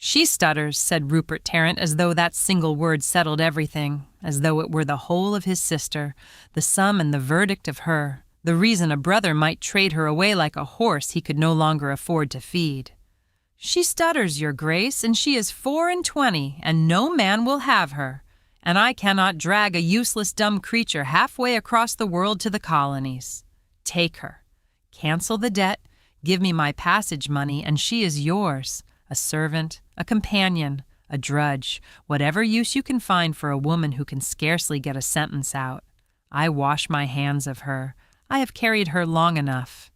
"She stutters," said Rupert Tarrant, as though that single word settled everything, as though it were the whole of his sister, the sum and the verdict of her, the reason a brother might trade her away like a horse he could no longer afford to feed. "She stutters, your grace, and she is 24, and no man will have her, and I cannot drag a useless dumb creature halfway across the world to the colonies. Take her. Cancel the debt, give me my passage money, and she is yours, a servant, a companion, a drudge, whatever use you can find for a woman who can scarcely get a sentence out. I wash my hands of her. I have carried her long enough."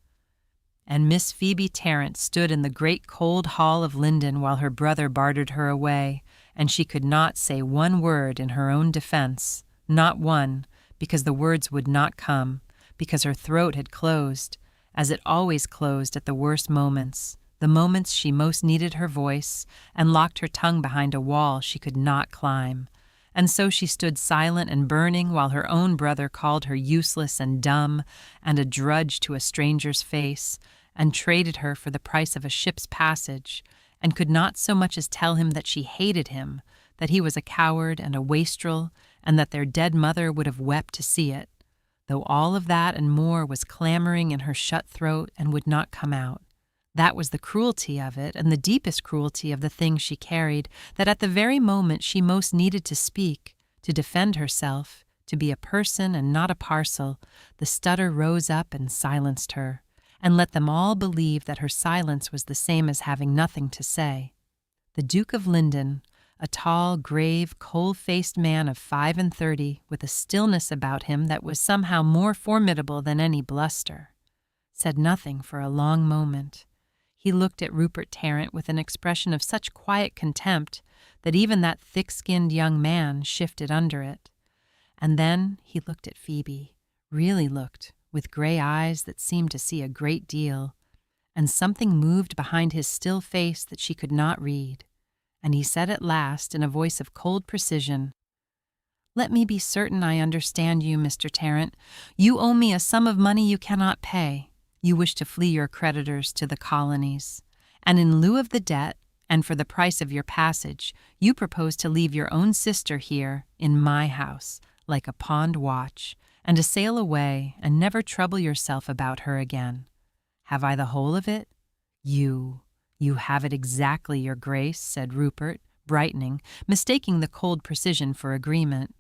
And Miss Phoebe Tarrant stood in the great cold hall of Lyndon while her brother bartered her away, and she could not say one word in her own defense, not one, because the words would not come, because her throat had closed, as it always closed at the worst moments, the moments she most needed her voice, and locked her tongue behind a wall she could not climb. And so she stood silent and burning while her own brother called her useless and dumb and a drudge to a stranger's face, and traded her for the price of a ship's passage, and could not so much as tell him that she hated him, that he was a coward and a wastrel, and that their dead mother would have wept to see it, though all of that and more was clamoring in her shut throat and would not come out. That was the cruelty of it, and the deepest cruelty of the thing she carried, that at the very moment she most needed to speak, to defend herself, to be a person and not a parcel, the stutter rose up and silenced her, and let them all believe that her silence was the same as having nothing to say. The Duke of Lyndon, a tall, grave, cold-faced man of 35, with a stillness about him that was somehow more formidable than any bluster, said nothing for a long moment. He looked at Rupert Tarrant with an expression of such quiet contempt that even that thick-skinned young man shifted under it. And then he looked at Phoebe, really looked, with gray eyes that seemed to see a great deal, and something moved behind his still face that she could not read. And he said at last, in a voice of cold precision, "Let me be certain I understand you, Mr. Tarrant. You owe me a sum of money you cannot pay. You wish to flee your creditors to the colonies, and in lieu of the debt, and for the price of your passage, you propose to leave your own sister here, in my house, like a pawned watch, and to sail away and never trouble yourself about her again. Have I the whole of it?" "You have it exactly, your grace," said Rupert, brightening, mistaking the cold precision for agreement.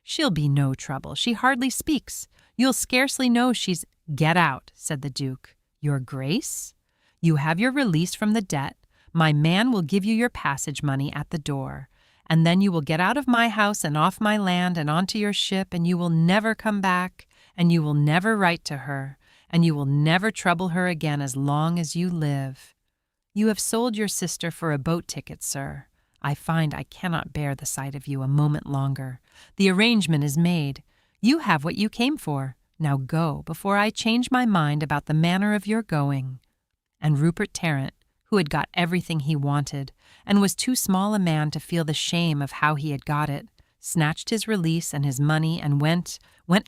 "She'll be no trouble. She hardly speaks. You'll scarcely know she's—" "Get out," said the Duke. "Your grace? You have your release from the debt. My man will give you your passage money at the door, and then you will get out of my house and off my land and onto your ship, and you will never come back, and you will never write to her, and you will never trouble her again as long as you live. You have sold your sister for a boat ticket, sir. I find I cannot bear the sight of you a moment longer. The arrangement is made. You have what you came for. Now go, before I change my mind about the manner of your going." And Rupert Tarrant, who had got everything he wanted, and was too small a man to feel the shame of how he had got it, snatched his release and his money and went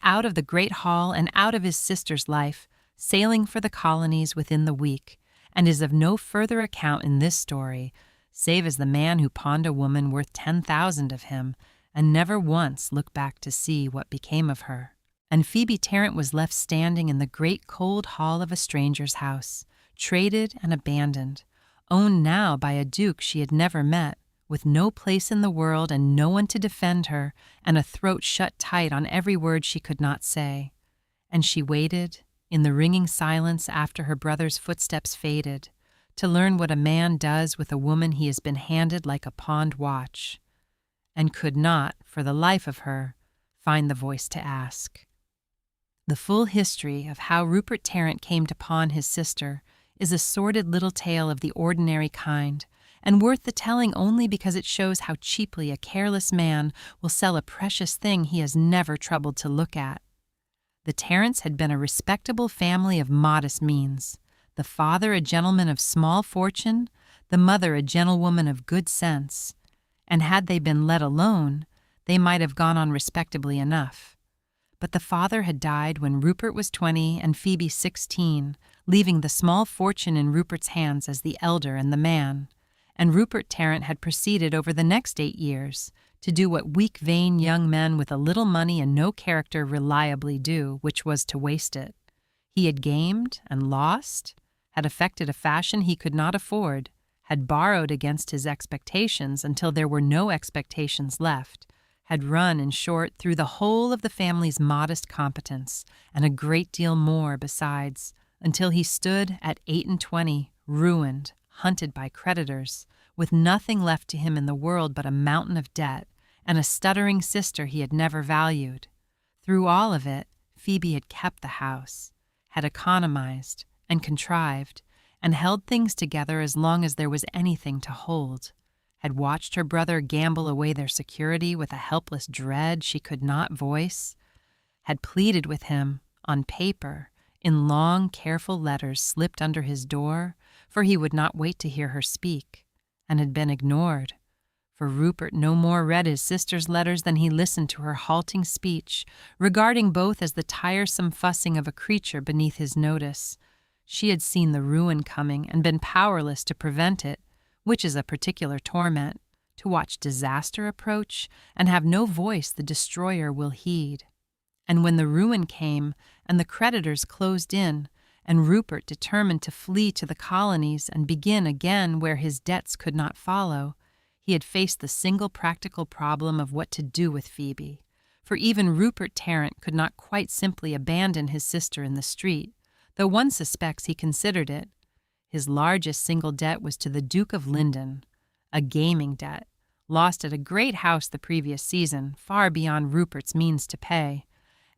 out of the great hall and out of his sister's life, sailing for the colonies within the week, and is of no further account in this story, save as the man who pawned a woman worth 10,000 of him, and never once looked back to see what became of her. And Phoebe Tarrant was left standing in the great cold hall of a stranger's house, traded and abandoned, owned now by a duke she had never met, with no place in the world and no one to defend her, and a throat shut tight on every word she could not say. And she waited, in the ringing silence after her brother's footsteps faded, to learn what a man does with a woman he has been handed like a pawned watch, and could not, for the life of her, find the voice to ask. The full history of how Rupert Tarrant came to pawn his sister is a sordid little tale of the ordinary kind, and worth the telling only because it shows how cheaply a careless man will sell a precious thing he has never troubled to look at. The Tarrants had been a respectable family of modest means, the father a gentleman of small fortune, the mother a gentlewoman of good sense, and had they been let alone, they might have gone on respectably enough. But the father had died when Rupert was 20 and Phoebe 16, leaving the small fortune in Rupert's hands as the elder and the man, and Rupert Tarrant had proceeded over the next 8 years to do what weak, vain young men with a little money and no character reliably do, which was to waste it. He had gamed and lost, had affected a fashion he could not afford, had borrowed against his expectations until there were no expectations left, had run, in short, through the whole of the family's modest competence, and a great deal more besides, until he stood at 28, ruined, hunted by creditors, with nothing left to him in the world but a mountain of debt, and a stuttering sister he had never valued. Through all of it, Phoebe had kept the house, had economized and contrived, and held things together as long as there was anything to hold, had watched her brother gamble away their security with a helpless dread she could not voice, had pleaded with him, on paper, in long, careful letters slipped under his door, for he would not wait to hear her speak, and had been ignored. For Rupert no more read his sister's letters than he listened to her halting speech, regarding both as the tiresome fussing of a creature beneath his notice. She had seen the ruin coming and been powerless to prevent it, which is a particular torment, to watch disaster approach and have no voice the destroyer will heed. And when the ruin came and the creditors closed in, and Rupert determined to flee to the colonies and begin again where his debts could not follow, he had faced the single practical problem of what to do with Phoebe, for even Rupert Tarrant could not quite simply abandon his sister in the street, though one suspects he considered it. His largest single debt was to the Duke of Lyndon, a gaming debt, lost at a great house the previous season, far beyond Rupert's means to pay,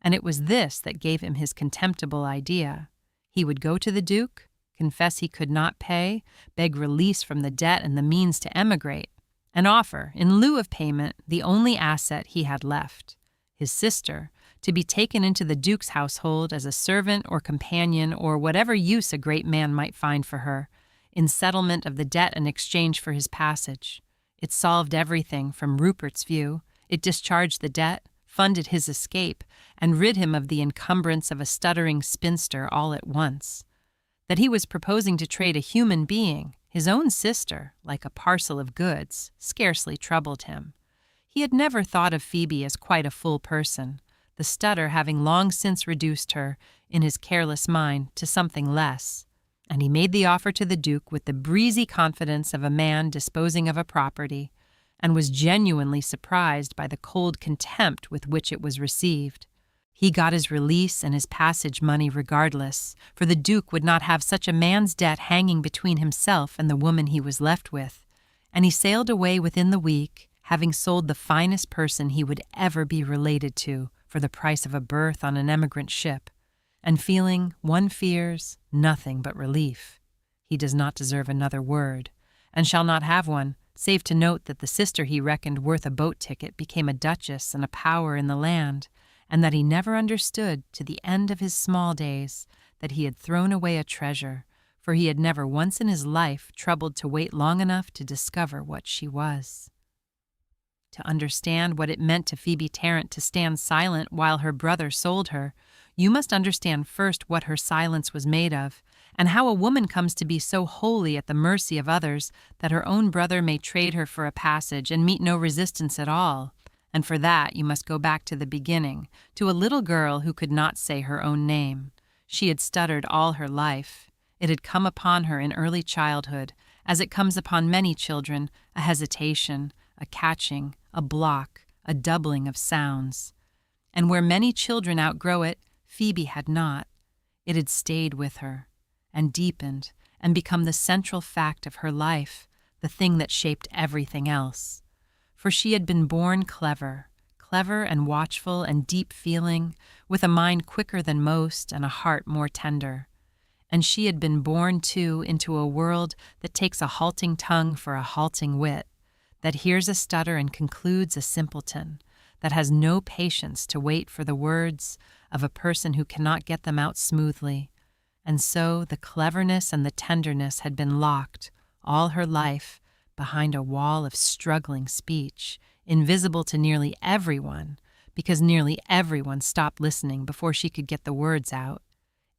and it was this that gave him his contemptible idea. He would go to the Duke, confess he could not pay, beg release from the debt and the means to emigrate, and offer, in lieu of payment, the only asset he had left, his sister, to be taken into the Duke's household as a servant or companion or whatever use a great man might find for her, in settlement of the debt in exchange for his passage. It solved everything from Rupert's view. It discharged the debt, funded his escape, and rid him of the encumbrance of a stuttering spinster all at once. That he was proposing to trade a human being, his own sister, like a parcel of goods, scarcely troubled him. He had never thought of Phoebe as quite a full person, the stutter having long since reduced her, in his careless mind, to something less, and he made the offer to the Duke with the breezy confidence of a man disposing of a property, and was genuinely surprised by the cold contempt with which it was received. He got his release and his passage money regardless, for the Duke would not have such a man's debt hanging between himself and the woman he was left with, and he sailed away within the week, having sold the finest person he would ever be related to for the price of a berth on an emigrant ship, and feeling, one fears, nothing but relief. He does not deserve another word, and shall not have one, save to note that the sister he reckoned worth a boat ticket became a duchess and a power in the land, and that he never understood, to the end of his small days, that he had thrown away a treasure, for he had never once in his life troubled to wait long enough to discover what she was. To understand what it meant to Phoebe Tarrant to stand silent while her brother sold her, you must understand first what her silence was made of, and how a woman comes to be so wholly at the mercy of others that her own brother may trade her for a passage and meet no resistance at all. And for that you must go back to the beginning, to a little girl who could not say her own name. She had stuttered all her life. It had come upon her in early childhood, as it comes upon many children, a hesitation, a catching, a block, a doubling of sounds. And where many children outgrow it, Phoebe had not. It had stayed with her, and deepened, and become the central fact of her life, the thing that shaped everything else. For she had been born clever and watchful and deep-feeling, with a mind quicker than most and a heart more tender. And she had been born, too, into a world that takes a halting tongue for a halting wit, that hears a stutter and concludes a simpleton, that has no patience to wait for the words of a person who cannot get them out smoothly. And so the cleverness and the tenderness had been locked, all her life, behind a wall of struggling speech, invisible to nearly everyone, because nearly everyone stopped listening before she could get the words out.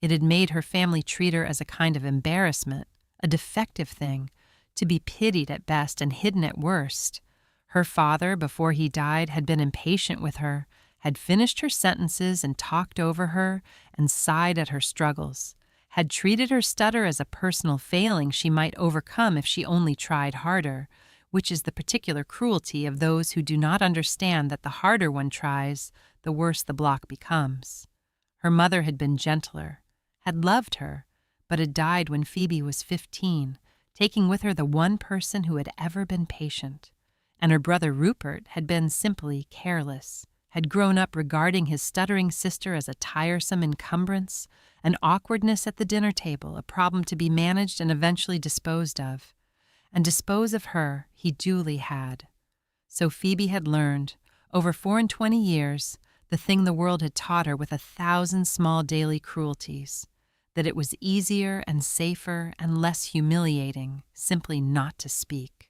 It had made her family treat her as a kind of embarrassment, a defective thing, to be pitied at best and hidden at worst. Her father, before he died, had been impatient with her, had finished her sentences and talked over her and sighed at her struggles, had treated her stutter as a personal failing she might overcome if she only tried harder, which is the particular cruelty of those who do not understand that the harder one tries, the worse the block becomes. Her mother had been gentler, had loved her, but had died when Phoebe was 15, taking with her the one person who had ever been patient. And her brother Rupert had been simply careless, had grown up regarding his stuttering sister as a tiresome encumbrance, an awkwardness at the dinner table, a problem to be managed and eventually disposed of. And dispose of her he duly had. So Phoebe had learned, over 24 years, the thing the world had taught her with 1,000 small daily cruelties, that it was easier and safer and less humiliating simply not to speak.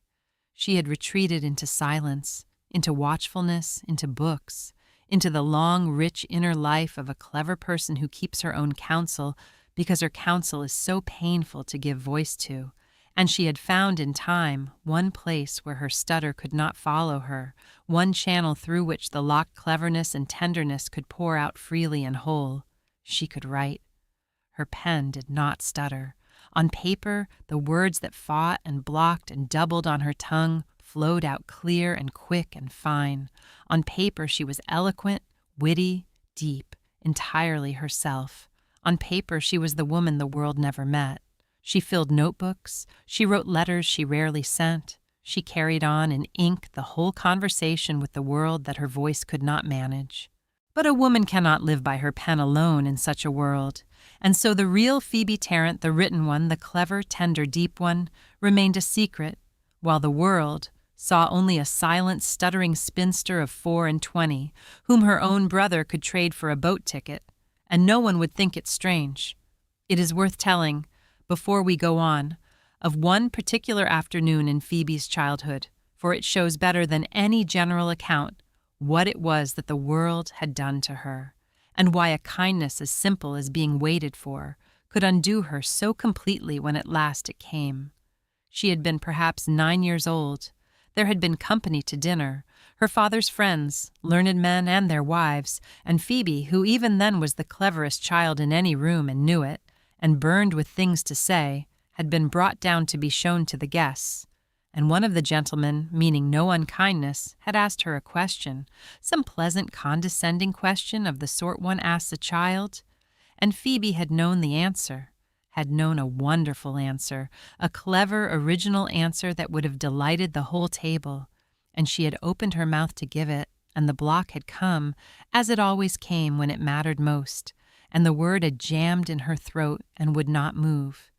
She had retreated into silence, into watchfulness, into books, into the long, rich inner life of a clever person who keeps her own counsel because her counsel is so painful to give voice to, and she had found in time one place where her stutter could not follow her, one channel through which the locked cleverness and tenderness could pour out freely and whole. She could write. Her pen did not stutter. On paper, the words that fought and blocked and doubled on her tongue flowed out clear and quick and fine. On paper, she was eloquent, witty, deep, entirely herself. On paper, she was the woman the world never met. She filled notebooks. She wrote letters she rarely sent. She carried on in ink the whole conversation with the world that her voice could not manage. But a woman cannot live by her pen alone in such a world, and so the real Phoebe Tarrant, the written one, the clever, tender, deep one, remained a secret, while the world saw only a silent, stuttering spinster of 24, whom her own brother could trade for a boat ticket, and no one would think it strange. It is worth telling, before we go on, of one particular afternoon in Phoebe's childhood, for it shows better than any general account what it was that the world had done to her, and why a kindness as simple as being waited for could undo her so completely when at last it came. She had been perhaps 9 years old. There had been company to dinner, her father's friends, learned men and their wives, and Phoebe, who even then was the cleverest child in any room and knew it, and burned with things to say, had been brought down to be shown to the guests. And one of the gentlemen, meaning no unkindness, had asked her a question, some pleasant, condescending question of the sort one asks a child, and Phoebe had known the answer, had known a wonderful answer, a clever, original answer that would have delighted the whole table, and she had opened her mouth to give it, and the block had come, as it always came when it mattered most, and the word had jammed in her throat and would not move,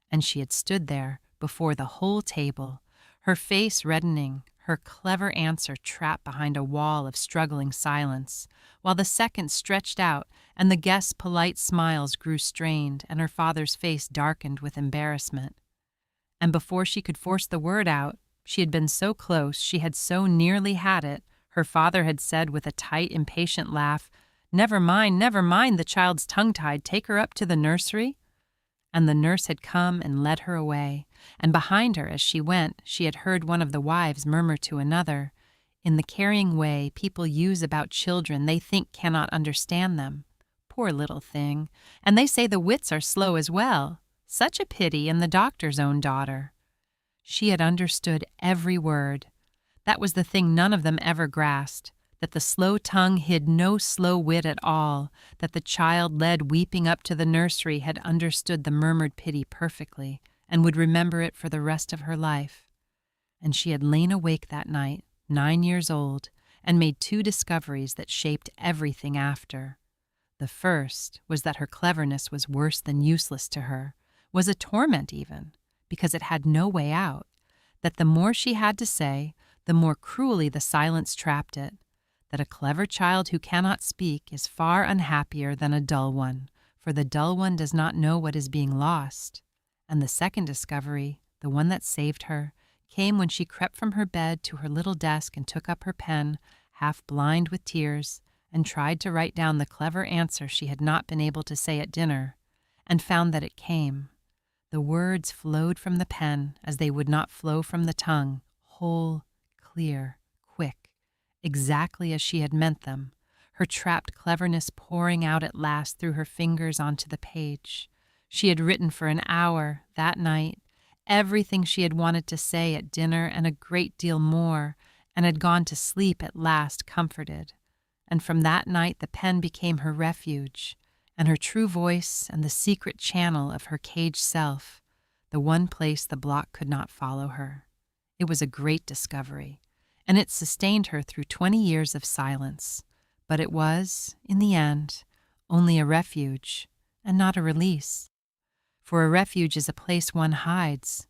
and she had stood there before the whole table, her face reddening, her clever answer trapped behind a wall of struggling silence, while the seconds stretched out and the guests' polite smiles grew strained and her father's face darkened with embarrassment. And before she could force the word out, she had been so close, she had so nearly had it, her father had said with a tight, impatient laugh, never mind, the child's tongue-tied, take her up to the nursery." And the nurse had come and led her away, and behind her as she went, she had heard one of the wives murmur to another, "In the carrying way people use about children they think cannot understand them. Poor little thing, and they say the wits are slow as well. Such a pity in the doctor's own daughter." She had understood every word. That was the thing none of them ever grasped, that the slow tongue hid no slow wit at all, that the child led weeping up to the nursery had understood the murmured pity perfectly and would remember it for the rest of her life. And she had lain awake that night, 9 years old, and made 2 discoveries that shaped everything after. The first was that her cleverness was worse than useless to her, was a torment even, because it had no way out, that the more she had to say, the more cruelly the silence trapped it, that a clever child who cannot speak is far unhappier than a dull one, for the dull one does not know what is being lost. And the second discovery, the one that saved her, came when she crept from her bed to her little desk and took up her pen, half blind with tears, and tried to write down the clever answer she had not been able to say at dinner, and found that it came. The words flowed from the pen as they would not flow from the tongue, whole, clear, quick, exactly as she had meant them, her trapped cleverness pouring out at last through her fingers onto the page. She had written for an hour, that night, everything she had wanted to say at dinner and a great deal more, and had gone to sleep at last comforted. And from that night the pen became her refuge, and her true voice and the secret channel of her caged self, the one place the block could not follow her. It was a great discovery, and it sustained her through 20 years of silence. But it was, in the end, only a refuge, and not a release. For a refuge is a place one hides,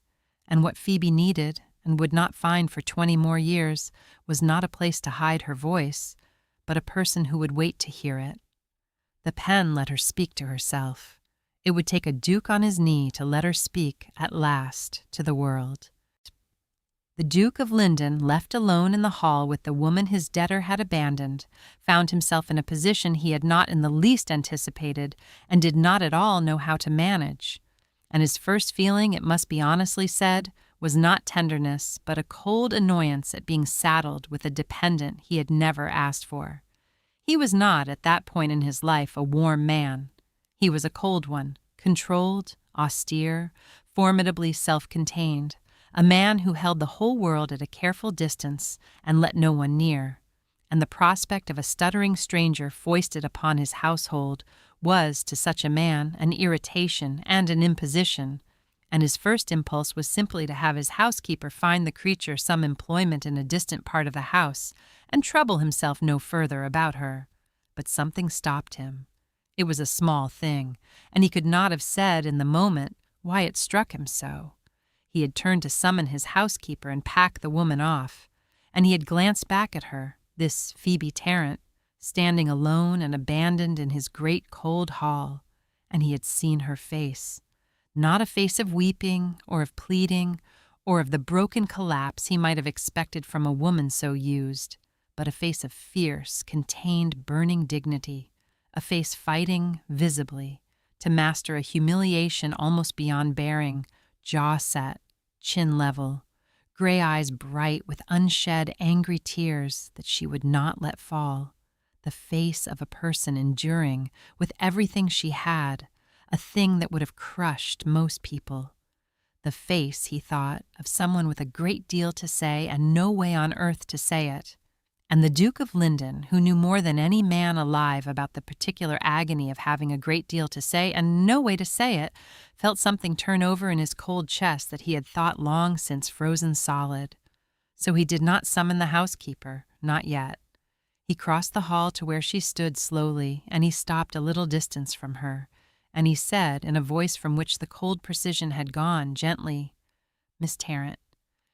and what Phoebe needed and would not find for 20 more years was not a place to hide her voice, but a person who would wait to hear it. The pen let her speak to herself. It would take a duke on his knee to let her speak, at last, to the world. The Duke of Lyndon, left alone in the hall with the woman his debtor had abandoned, found himself in a position he had not in the least anticipated and did not at all know how to manage. And his first feeling, it must be honestly said, was not tenderness, but a cold annoyance at being saddled with a dependent he had never asked for. He was not, at that point in his life, a warm man. He was a cold one, controlled, austere, formidably self-contained, a man who held the whole world at a careful distance and let no one near. And the prospect of a stuttering stranger foisted upon his household was, to such a man, an irritation and an imposition, and his first impulse was simply to have his housekeeper find the creature some employment in a distant part of the house and trouble himself no further about her. But something stopped him. It was a small thing, and he could not have said in the moment why it struck him so. He had turned to summon his housekeeper and pack the woman off, and he had glanced back at her, this Phoebe Tarrant, standing alone and abandoned in his great cold hall, and he had seen her face. Not a face of weeping or of pleading or of the broken collapse he might have expected from a woman so used, but a face of fierce, contained, burning dignity, a face fighting, visibly, to master a humiliation almost beyond bearing, jaw set, chin level, gray eyes bright with unshed angry tears that she would not let fall, the face of a person enduring with everything she had, a thing that would have crushed most people. The face, he thought, of someone with a great deal to say and no way on earth to say it. And the Duke of Lyndon, who knew more than any man alive about the particular agony of having a great deal to say and no way to say it, felt something turn over in his cold chest that he had thought long since frozen solid. So he did not summon the housekeeper, not yet. He crossed the hall to where she stood slowly, and he stopped a little distance from her, and he said, in a voice from which the cold precision had gone, gently, "Miss Tarrant,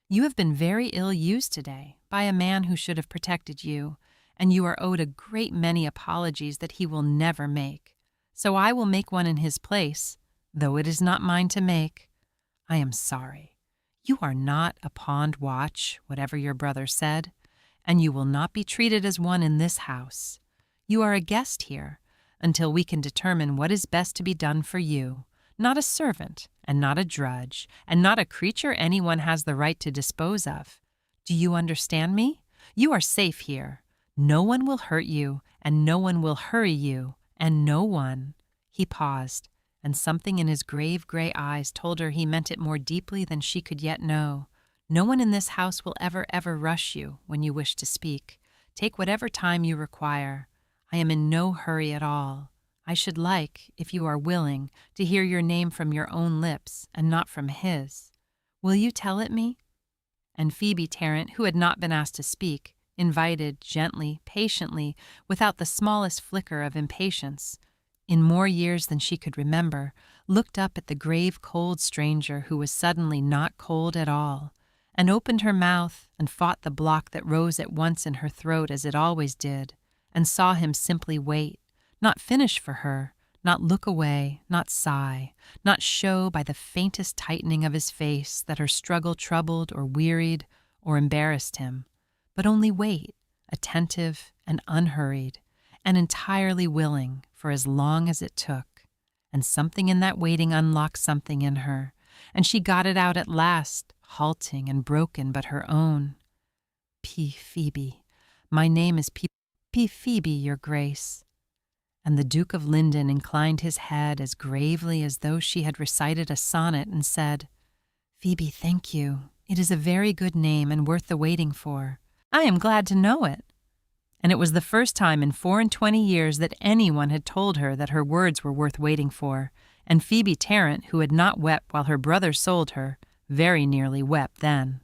you have been very ill used today by a man who should have protected you, and you are owed a great many apologies that he will never make. So I will make one in his place, though it is not mine to make. I am sorry. You are not a pond watch, whatever your brother said, and you will not be treated as one in this house. You are a guest here, until we can determine what is best to be done for you, not a servant, and not a drudge, and not a creature anyone has the right to dispose of. Do you understand me? You are safe here. No one will hurt you, and no one will hurry you, and no one." He paused, and something in his grave gray eyes told her he meant it more deeply than she could yet know. "No one in this house will ever rush you when you wish to speak. Take whatever time you require. I am in no hurry at all. I should like, if you are willing, to hear your name from your own lips and not from his. Will you tell it me?" And Phoebe Tarrant, who had not been asked to speak, invited, gently, patiently, without the smallest flicker of impatience, in more years than she could remember, looked up at the grave, cold stranger who was suddenly not cold at all, and opened her mouth and fought the block that rose at once in her throat as it always did, and saw him simply wait, not finish for her, not look away, not sigh, not show by the faintest tightening of his face that her struggle troubled or wearied or embarrassed him, but only wait, attentive and unhurried, and entirely willing for as long as it took. And something in that waiting unlocked something in her, and she got it out at last, halting and broken but her own. Phoebe, my name is Phoebe, your grace. And the Duke of Lyndon inclined his head as gravely as though she had recited a sonnet and said, Phoebe, thank you. It is a very good name and worth the waiting for. I am glad to know it. And it was the first time in 24 years that anyone had told her that her words were worth waiting for, and Phoebe Tarrant, who had not wept while her brother sold her, very nearly wept then.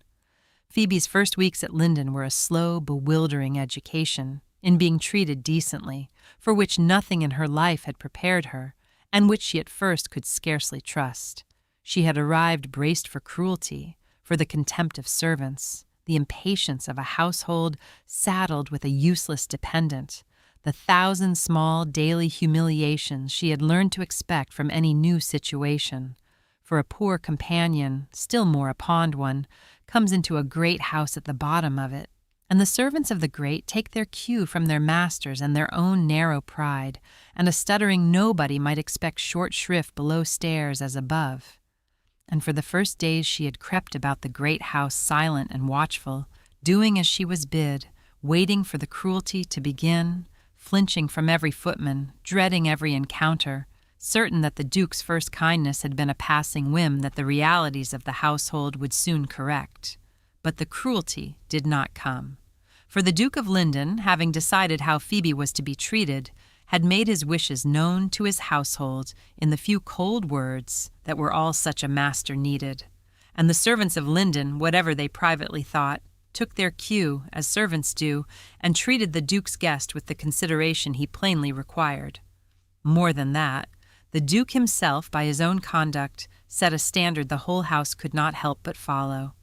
Phoebe's first weeks at Lyndon were a slow, bewildering education in being treated decently, for which nothing in her life had prepared her, and which she at first could scarcely trust. She had arrived braced for cruelty, for the contempt of servants, the impatience of a household saddled with a useless dependent, the 1,000 small daily humiliations she had learned to expect from any new situation. For a poor companion, still more a pawned one, comes into a great house at the bottom of it, and the servants of the great take their cue from their masters and their own narrow pride, and a stuttering nobody might expect short shrift below stairs as above. And for the first days she had crept about the great house silent and watchful, doing as she was bid, waiting for the cruelty to begin, flinching from every footman, dreading every encounter, certain that the Duke's first kindness had been a passing whim that the realities of the household would soon correct. But the cruelty did not come. For the Duke of Lyndon, having decided how Phoebe was to be treated, had made his wishes known to his household in the few cold words that were all such a master needed. And the servants of Lyndon, whatever they privately thought, took their cue, as servants do, and treated the Duke's guest with the consideration he plainly required. More than that, the Duke himself, by his own conduct, set a standard the whole house could not help but follow.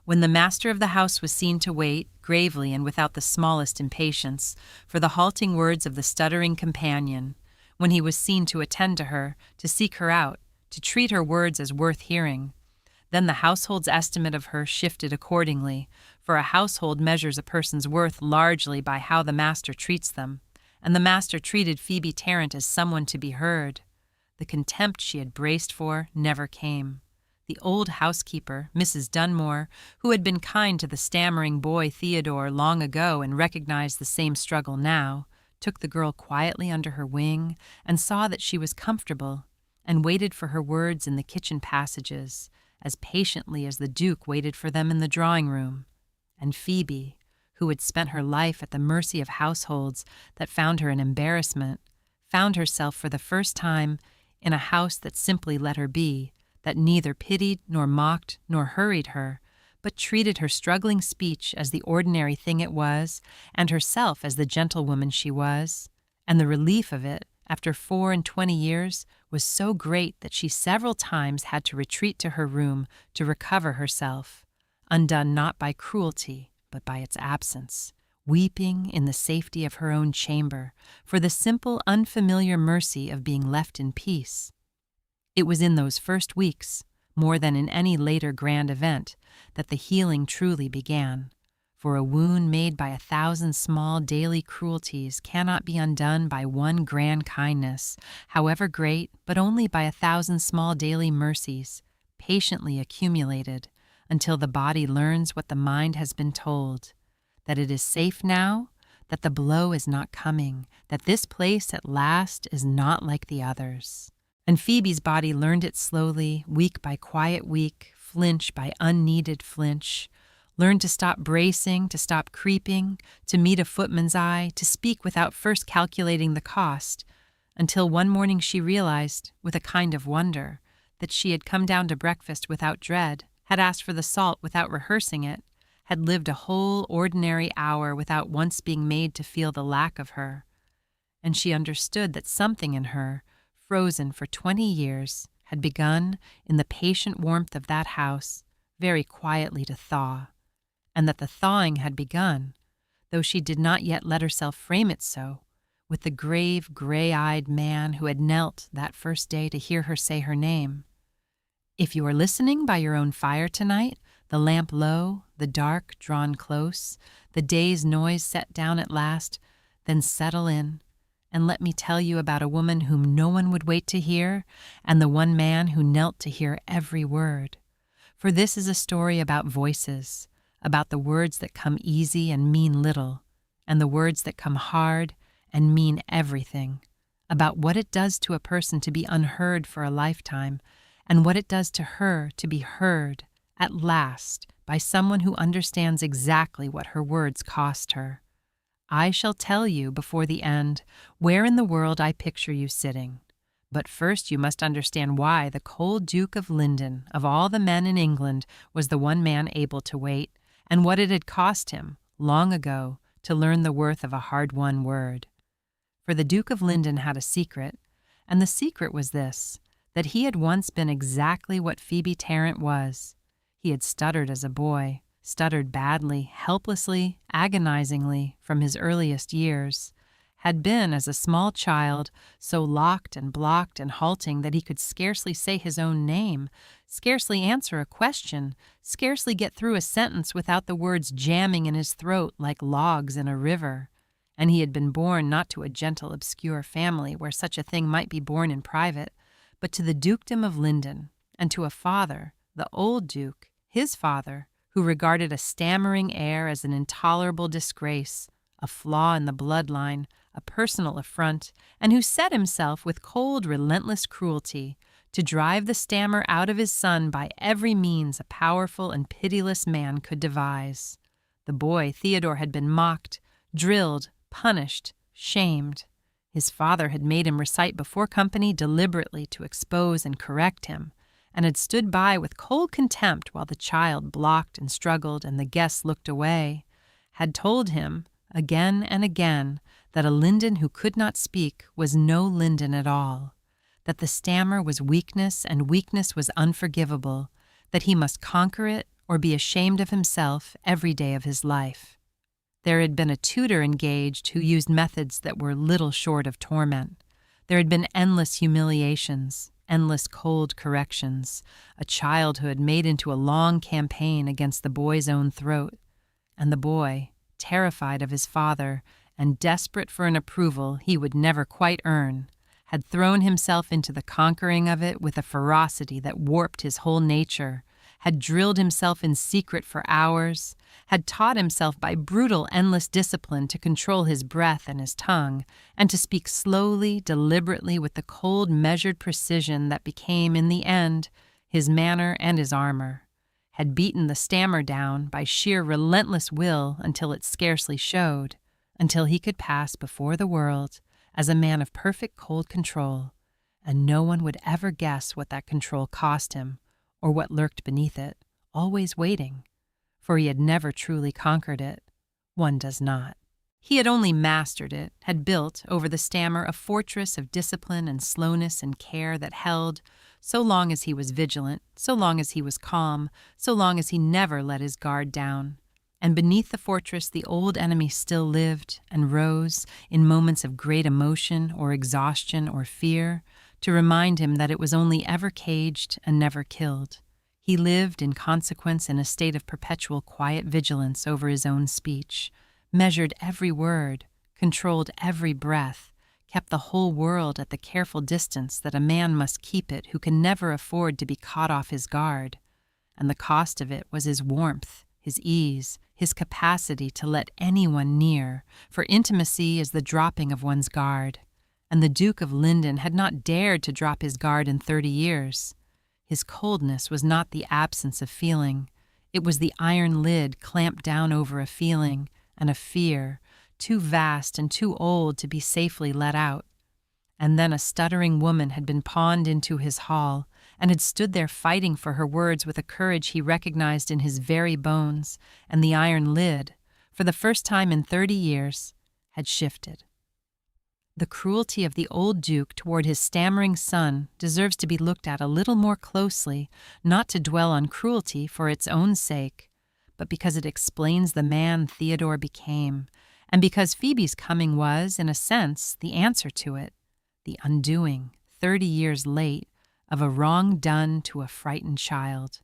When the master of the house was seen to wait, gravely and without the smallest impatience, for the halting words of the stuttering companion, when he was seen to attend to her, to seek her out, to treat her words as worth hearing, then the household's estimate of her shifted accordingly, for a household measures a person's worth largely by how the master treats them, and the master treated Phoebe Tarrant as someone to be heard. The contempt she had braced for never came. The old housekeeper, Mrs. Dunmore, who had been kind to the stammering boy Theodore long ago and recognized the same struggle now, took the girl quietly under her wing and saw that she was comfortable, and waited for her words in the kitchen passages, as patiently as the Duke waited for them in the drawing-room. And Phoebe, who had spent her life at the mercy of households that found her an embarrassment, found herself for the first time in a house that simply let her be, that neither pitied nor mocked nor hurried her, but treated her struggling speech as the ordinary thing it was, and herself as the gentlewoman she was. And the relief of it, after 24 years, was so great that she several times had to retreat to her room to recover herself, undone not by cruelty, but by its absence, weeping in the safety of her own chamber for the simple, unfamiliar mercy of being left in peace. It was in those first weeks, more than in any later grand event, that the healing truly began, for a wound made by 1,000 small daily cruelties cannot be undone by one grand kindness, however great, but only by 1,000 small daily mercies, patiently accumulated, until the body learns what the mind has been told, that it is safe now, that the blow is not coming, that this place at last is not like the others. And Phoebe's body learned it slowly, week by quiet week, flinch by unneeded flinch, learned to stop bracing, to stop creeping, to meet a footman's eye, to speak without first calculating the cost, until one morning she realized, with a kind of wonder, that she had come down to breakfast without dread, had asked for the salt without rehearsing it, had lived a whole ordinary hour without once being made to feel the lack of her. And she understood that something in her, frozen for 20 years, had begun, in the patient warmth of that house, very quietly to thaw, and that the thawing had begun, though she did not yet let herself frame it so, with the grave, gray-eyed man who had knelt that first day to hear her say her name. If you are listening by your own fire tonight, the lamp low, the dark drawn close, the day's noise set down at last, then settle in, and let me tell you about a woman whom no one would wait to hear, and the one man who knelt to hear every word. For this is a story about voices, about the words that come easy and mean little, and the words that come hard and mean everything, about what it does to a person to be unheard for a lifetime, and what it does to her to be heard, at last, by someone who understands exactly what her words cost her. I shall tell you before the end where in the world I picture you sitting. But first you must understand why the cold Duke of Lyndon, of all the men in England, was the one man able to wait, and what it had cost him, long ago, to learn the worth of a hard-won word. For the Duke of Lyndon had a secret, and the secret was this, that he had once been exactly what Phoebe Tarrant was. He had stuttered as a boy, stuttered badly, helplessly, agonizingly from his earliest years, had been, as a small child, so locked and blocked and halting that he could scarcely say his own name, scarcely answer a question, scarcely get through a sentence without the words jamming in his throat like logs in a river. And he had been born not to a gentle, obscure family where such a thing might be born in private, but to the Dukedom of Lyndon, and to a father, the old Duke, his father, who regarded a stammering heir as an intolerable disgrace, a flaw in the bloodline, a personal affront, and who set himself with cold, relentless cruelty to drive the stammer out of his son by every means a powerful and pitiless man could devise. The boy, Theodore, had been mocked, drilled, punished, shamed. His father had made him recite before company deliberately to expose and correct him, and had stood by with cold contempt while the child blocked and struggled and the guests looked away, had told him, again and again, that a Lyndon who could not speak was no Lyndon at all, that the stammer was weakness and weakness was unforgivable, that he must conquer it or be ashamed of himself every day of his life. There had been a tutor engaged who used methods that were little short of torment. There had been endless humiliations, endless cold corrections, a childhood made into a long campaign against the boy's own throat, and the boy, terrified of his father and desperate for an approval he would never quite earn, had thrown himself into the conquering of it with a ferocity that warped his whole nature, had drilled himself in secret for hours, had taught himself by brutal, endless discipline to control his breath and his tongue, and to speak slowly, deliberately, with the cold, measured precision that became, in the end, his manner and his armor, had beaten the stammer down by sheer relentless will until it scarcely showed, until he could pass before the world as a man of perfect cold control, and no one would ever guess what that control cost him or what lurked beneath it, always waiting, for he had never truly conquered it. One does not. He had only mastered it, had built over the stammer a fortress of discipline and slowness and care that held, so long as he was vigilant, so long as he was calm, so long as he never let his guard down. And beneath the fortress the old enemy still lived and rose in moments of great emotion or exhaustion or fear to remind him that it was only ever caged and never killed. He lived in consequence in a state of perpetual quiet vigilance over his own speech, measured every word, controlled every breath, kept the whole world at the careful distance that a man must keep it who can never afford to be caught off his guard. And the cost of it was his warmth, his ease, his capacity to let anyone near, for intimacy is the dropping of one's guard. And the Duke of Lyndon had not dared to drop his guard in 30 years. His coldness was not the absence of feeling. It was the iron lid clamped down over a feeling and a fear, too vast and too old to be safely let out. And then a stuttering woman had been pawned into his hall and had stood there fighting for her words with a courage he recognized in his very bones, and the iron lid, for the first time in 30 years, had shifted. The cruelty of the old Duke toward his stammering son deserves to be looked at a little more closely, not to dwell on cruelty for its own sake, but because it explains the man Theodore became, and because Phoebe's coming was, in a sense, the answer to it, the undoing, 30 years late, of a wrong done to a frightened child.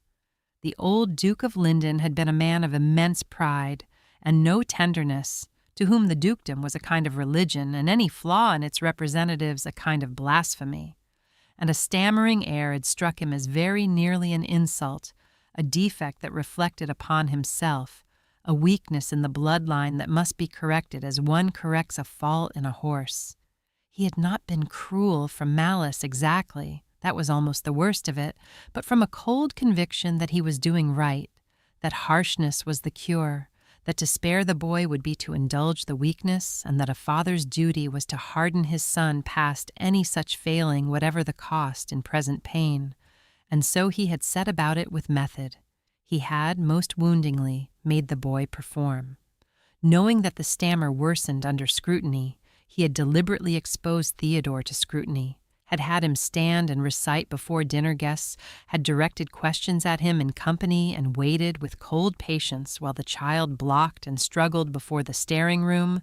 The old Duke of Lyndon had been a man of immense pride and no tenderness, to whom the dukedom was a kind of religion and any flaw in its representatives a kind of blasphemy. And a stammering air had struck him as very nearly an insult, a defect that reflected upon himself, a weakness in the bloodline that must be corrected as one corrects a fault in a horse. He had not been cruel from malice exactly, that was almost the worst of it, but from a cold conviction that he was doing right, that harshness was the cure, that to spare the boy would be to indulge the weakness, and that a father's duty was to harden his son past any such failing, whatever the cost in present pain. And so he had set about it with method. He had, most woundingly, made the boy perform. Knowing that the stammer worsened under scrutiny, he had deliberately exposed Theodore to scrutiny, had had him stand and recite before dinner guests, had directed questions at him in company and waited with cold patience while the child blocked and struggled before the staring room,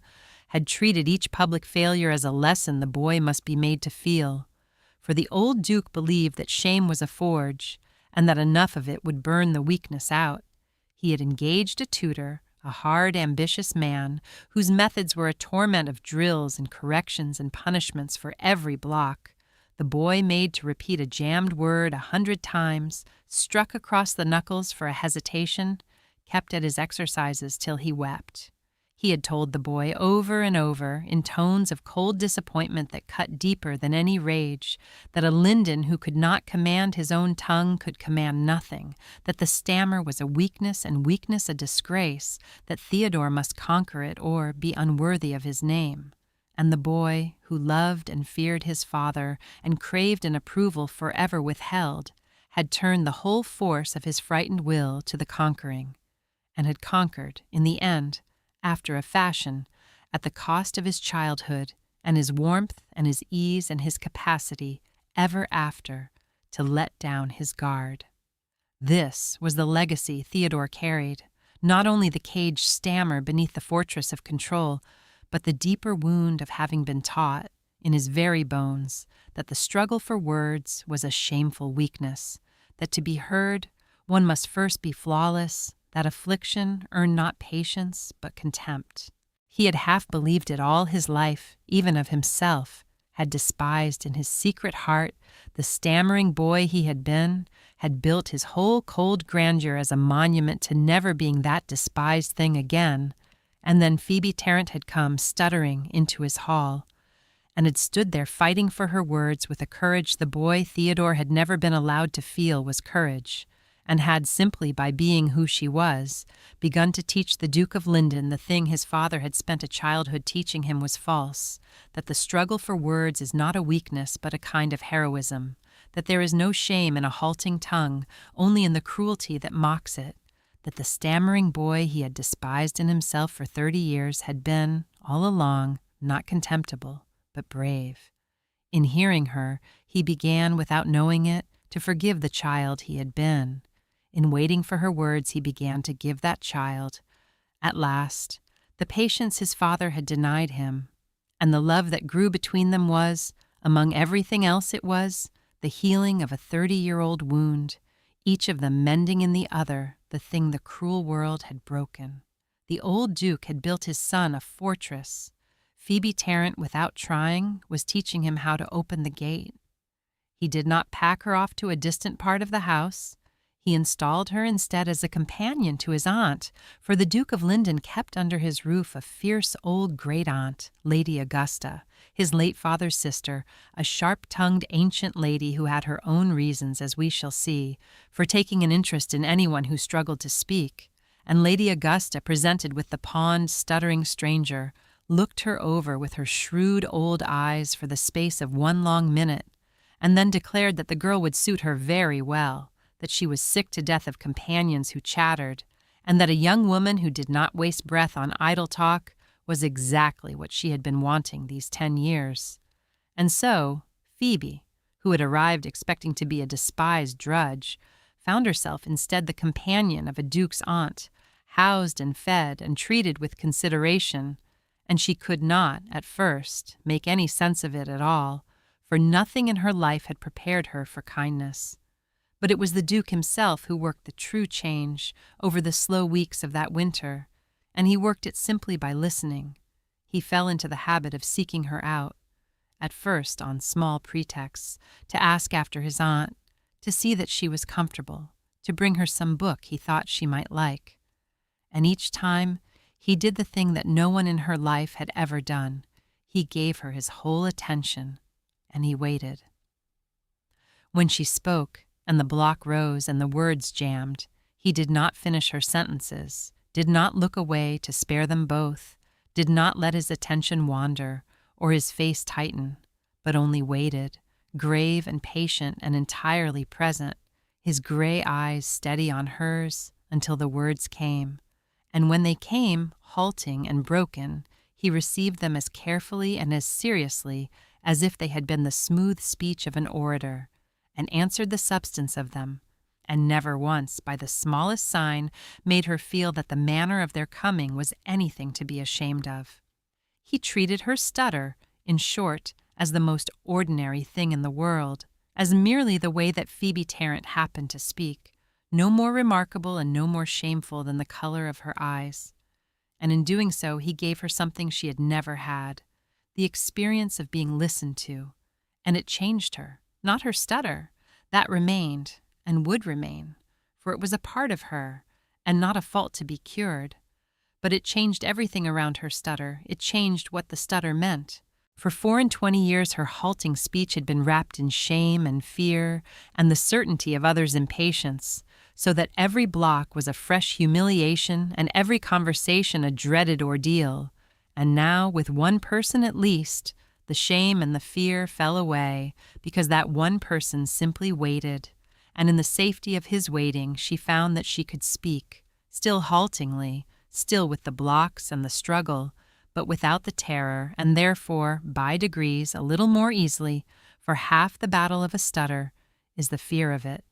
had treated each public failure as a lesson the boy must be made to feel. For the old Duke believed that shame was a forge, and that enough of it would burn the weakness out. He had engaged a tutor, a hard, ambitious man, whose methods were a torment of drills and corrections and punishments for every block. The boy made to repeat a jammed word 100 times, struck across the knuckles for a hesitation, kept at his exercises till he wept. He had told the boy over and over, in tones of cold disappointment that cut deeper than any rage, that a Lyndon who could not command his own tongue could command nothing, that the stammer was a weakness and weakness a disgrace, that Theodore must conquer it or be unworthy of his name. And the boy, who loved and feared his father and craved an approval forever withheld, had turned the whole force of his frightened will to the conquering, and had conquered, in the end, after a fashion, at the cost of his childhood and his warmth and his ease and his capacity, ever after, to let down his guard. This was the legacy Theodore carried, not only the caged stammer beneath the fortress of control, but the deeper wound of having been taught, in his very bones, that the struggle for words was a shameful weakness, that to be heard one must first be flawless, that affliction earned not patience but contempt. He had half believed it all his life, even of himself, had despised in his secret heart the stammering boy he had been, had built his whole cold grandeur as a monument to never being that despised thing again. And then Phoebe Tarrant had come stuttering into his hall, and had stood there fighting for her words with a courage the boy Theodore had never been allowed to feel was courage, and had, simply by being who she was, begun to teach the Duke of Lyndon the thing his father had spent a childhood teaching him was false, that the struggle for words is not a weakness but a kind of heroism, that there is no shame in a halting tongue, only in the cruelty that mocks it, that the stammering boy he had despised in himself for 30 years had been, all along, not contemptible, but brave. In hearing her, he began, without knowing it, to forgive the child he had been. In waiting for her words, he began to give that child, at last, the patience his father had denied him, and the love that grew between them was, among everything else it was, the healing of a 30-year-old wound, each of them mending in the other the thing the cruel world had broken. The old Duke had built his son a fortress. Phoebe Tarrant, without trying, was teaching him how to open the gate. He did not pack her off to a distant part of the house. He installed her instead as a companion to his aunt, for the Duke of Lyndon kept under his roof a fierce old great-aunt, Lady Augusta, his late father's sister, a sharp-tongued ancient lady who had her own reasons, as we shall see, for taking an interest in anyone who struggled to speak, and Lady Augusta, presented with the pawned, stuttering stranger, looked her over with her shrewd old eyes for the space of 1 long minute, and then declared that the girl would suit her very well, that she was sick to death of companions who chattered, and that a young woman who did not waste breath on idle talk was exactly what she had been wanting these 10 years. And so, Phoebe, who had arrived expecting to be a despised drudge, found herself instead the companion of a duke's aunt, housed and fed and treated with consideration, and she could not, at first, make any sense of it at all, for nothing in her life had prepared her for kindness. But it was the Duke himself who worked the true change over the slow weeks of that winter, and he worked it simply by listening. He fell into the habit of seeking her out, at first on small pretexts, to ask after his aunt, to see that she was comfortable, to bring her some book he thought she might like. And each time, he did the thing that no one in her life had ever done. He gave her his whole attention, and he waited. When she spoke, and the block rose and the words jammed, he did not finish her sentences, did not look away to spare them both, did not let his attention wander or his face tighten, but only waited, grave and patient and entirely present, his gray eyes steady on hers until the words came. And when they came, halting and broken, he received them as carefully and as seriously as if they had been the smooth speech of an orator, and answered the substance of them, and never once, by the smallest sign, made her feel that the manner of their coming was anything to be ashamed of. He treated her stutter, in short, as the most ordinary thing in the world, as merely the way that Phoebe Tarrant happened to speak, no more remarkable and no more shameful than the color of her eyes. And in doing so, he gave her something she had never had, the experience of being listened to, and it changed her. Not her stutter. That remained, and would remain, for it was a part of her, and not a fault to be cured. But it changed everything around her stutter. It changed what the stutter meant. For 24 years her halting speech had been wrapped in shame and fear and the certainty of others' impatience, so that every block was a fresh humiliation and every conversation a dreaded ordeal. And now, with one person at least, the shame and the fear fell away, because that one person simply waited, and in the safety of his waiting she found that she could speak, still haltingly, still with the blocks and the struggle, but without the terror, and therefore, by degrees, a little more easily, for half the battle of a stutter is the fear of it.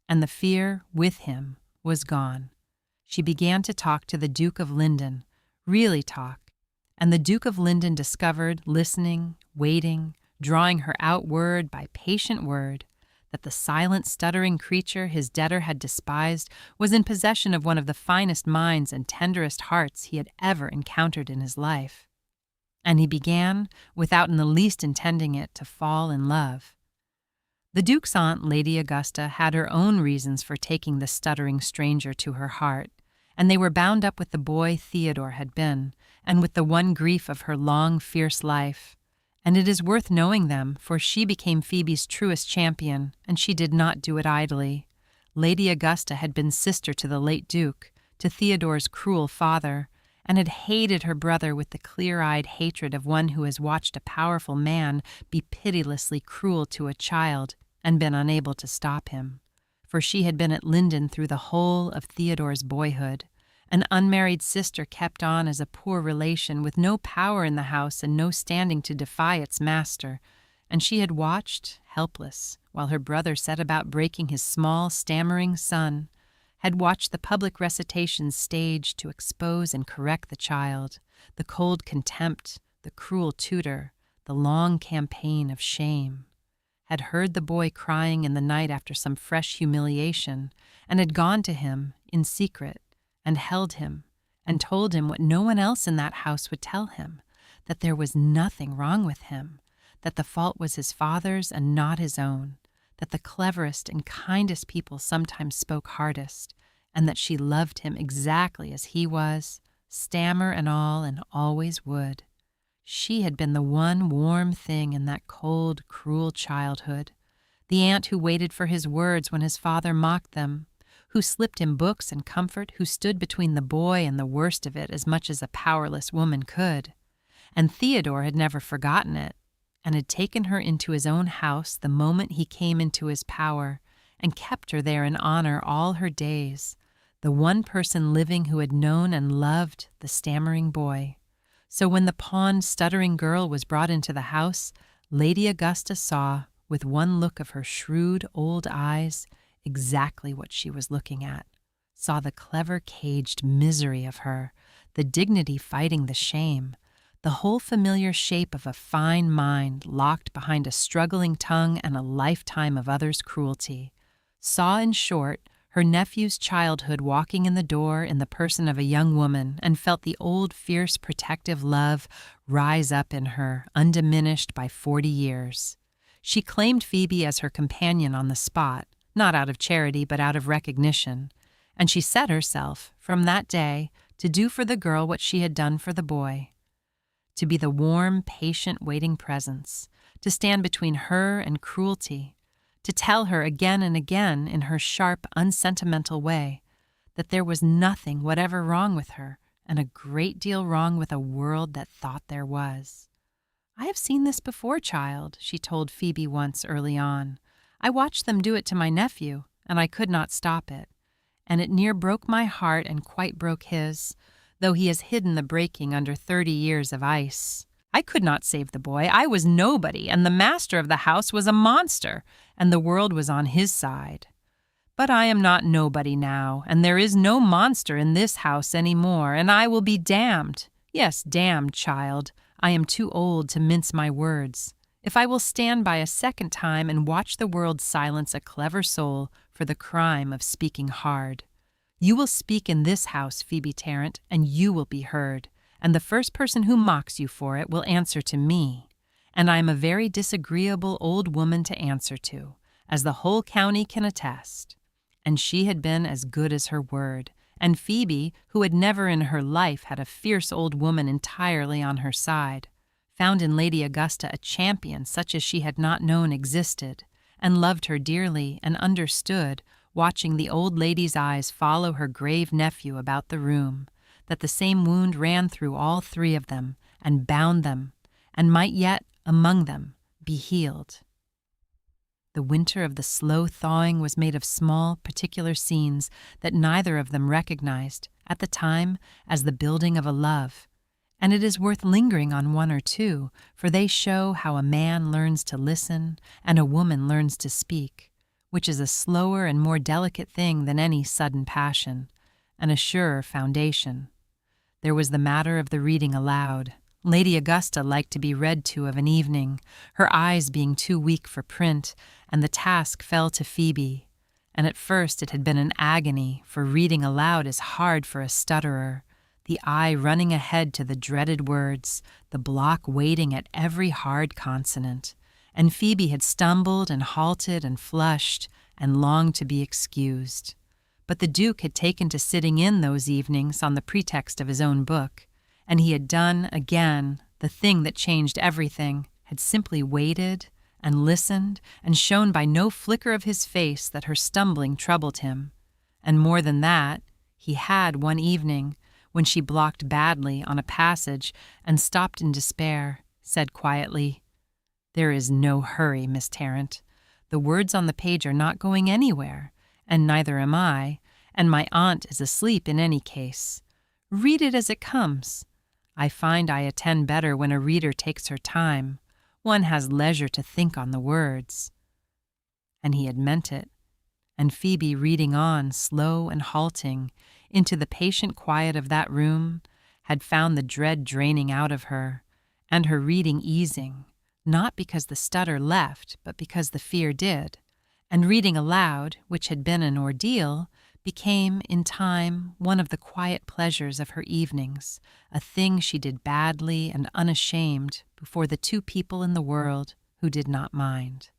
And the fear, with him, was gone. She began to talk to the Duke of Lyndon, really talk, and the Duke of Lyndon discovered, listening, waiting, drawing her out word by patient word, that the silent, stuttering creature his debtor had despised was in possession of one of the finest minds and tenderest hearts he had ever encountered in his life. And he began, without in the least intending it, to fall in love. The Duke's aunt, Lady Augusta, had her own reasons for taking the stuttering stranger to her heart, and they were bound up with the boy Theodore had been, and with the one grief of her long, fierce life. And it is worth knowing them, for she became Phoebe's truest champion, and she did not do it idly. Lady Augusta had been sister to the late Duke, to Theodore's cruel father, and had hated her brother with the clear-eyed hatred of one who has watched a powerful man be pitilessly cruel to a child and been unable to stop him. For she had been at Lyndon through the whole of Theodore's boyhood. An unmarried sister kept on as a poor relation with no power in the house and no standing to defy its master, and she had watched, helpless, while her brother set about breaking his small, stammering son, had watched the public recitations staged to expose and correct the child, the cold contempt, the cruel tutor, the long campaign of shame, had heard the boy crying in the night after some fresh humiliation, and had gone to him, in secret, and held him, and told him what no one else in that house would tell him, that there was nothing wrong with him, that the fault was his father's and not his own, that the cleverest and kindest people sometimes spoke hardest, and that she loved him exactly as he was, stammer and all, and always would. She had been the one warm thing in that cold, cruel childhood, the aunt who waited for his words when his father mocked them, who slipped him books and comfort, who stood between the boy and the worst of it as much as a powerless woman could. And Theodore had never forgotten it, and had taken her into his own house the moment he came into his power, and kept her there in honor all her days, the one person living who had known and loved the stammering boy. So when the pawned, stuttering girl was brought into the house, Lady Augusta saw, with one look of her shrewd old eyes, exactly what she was looking at, saw the clever caged misery of her, the dignity fighting the shame, the whole familiar shape of a fine mind locked behind a struggling tongue and a lifetime of others' cruelty, saw, in short, her nephew's childhood walking in the door in the person of a young woman, and felt the old fierce protective love rise up in her, undiminished by 40 years. She claimed Phoebe as her companion on the spot, not out of charity but out of recognition, and she set herself, from that day, to do for the girl what she had done for the boy. To be the warm, patient, waiting presence, to stand between her and cruelty, to tell her again and again in her sharp, unsentimental way that there was nothing whatever wrong with her, and a great deal wrong with a world that thought there was. "I have seen this before, child," she told Phoebe once early on. "I watched them do it to my nephew, and I could not stop it. And it near broke my heart and quite broke his, though he has hidden the breaking under 30 years of ice. I could not save the boy. I was nobody, and the master of the house was a monster, and the world was on his side. But I am not nobody now, and there is no monster in this house any more, and I will be damned. Yes, damned, child. I am too old to mince my words. If I will stand by a second time and watch the world silence a clever soul for the crime of speaking hard. You will speak in this house, Phoebe Tarrant, and you will be heard, and the first person who mocks you for it will answer to me. And I am a very disagreeable old woman to answer to, as the whole county can attest." And she had been as good as her word, and Phoebe, who had never in her life had a fierce old woman entirely on her side, found in Lady Augusta a champion such as she had not known existed, and loved her dearly and understood, watching the old lady's eyes follow her grave nephew about the room, that the same wound ran through all three of them and bound them, and might yet, among them, be healed. The winter of the slow thawing was made of small, particular scenes that neither of them recognized, at the time, as the building of a love, and it is worth lingering on one or two, for they show how a man learns to listen and a woman learns to speak, which is a slower and more delicate thing than any sudden passion, and a surer foundation. There was the matter of the reading aloud. Lady Augusta liked to be read to of an evening, her eyes being too weak for print, and the task fell to Phoebe. And at first it had been an agony, for reading aloud is hard for a stutterer, the eye running ahead to the dreaded words, the block waiting at every hard consonant. And Phoebe had stumbled and halted and flushed and longed to be excused. But the Duke had taken to sitting in those evenings on the pretext of his own book, and he had done, again, the thing that changed everything, had simply waited and listened and shown by no flicker of his face that her stumbling troubled him. And more than that, he had one evening, when she blocked badly on a passage and stopped in despair, said quietly, "There is no hurry, Miss Tarrant. The words on the page are not going anywhere, and neither am I, and my aunt is asleep in any case. Read it as it comes. I find I attend better when a reader takes her time. One has leisure to think on the words." And he had meant it. And Phoebe, reading on, slow and halting, into the patient quiet of that room, had found the dread draining out of her, and her reading easing, not because the stutter left, but because the fear did. And reading aloud, which had been an ordeal, became, in time, one of the quiet pleasures of her evenings, a thing she did badly and unashamed before the two people in the world who did not mind.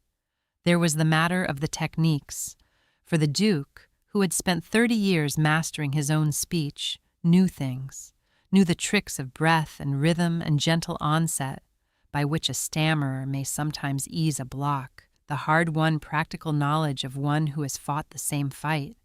There was the matter of the techniques, for the Duke, who had spent 30 years mastering his own speech, knew things, knew the tricks of breath and rhythm and gentle onset, by which a stammerer may sometimes ease a block, the hard-won practical knowledge of one who has fought the same fight.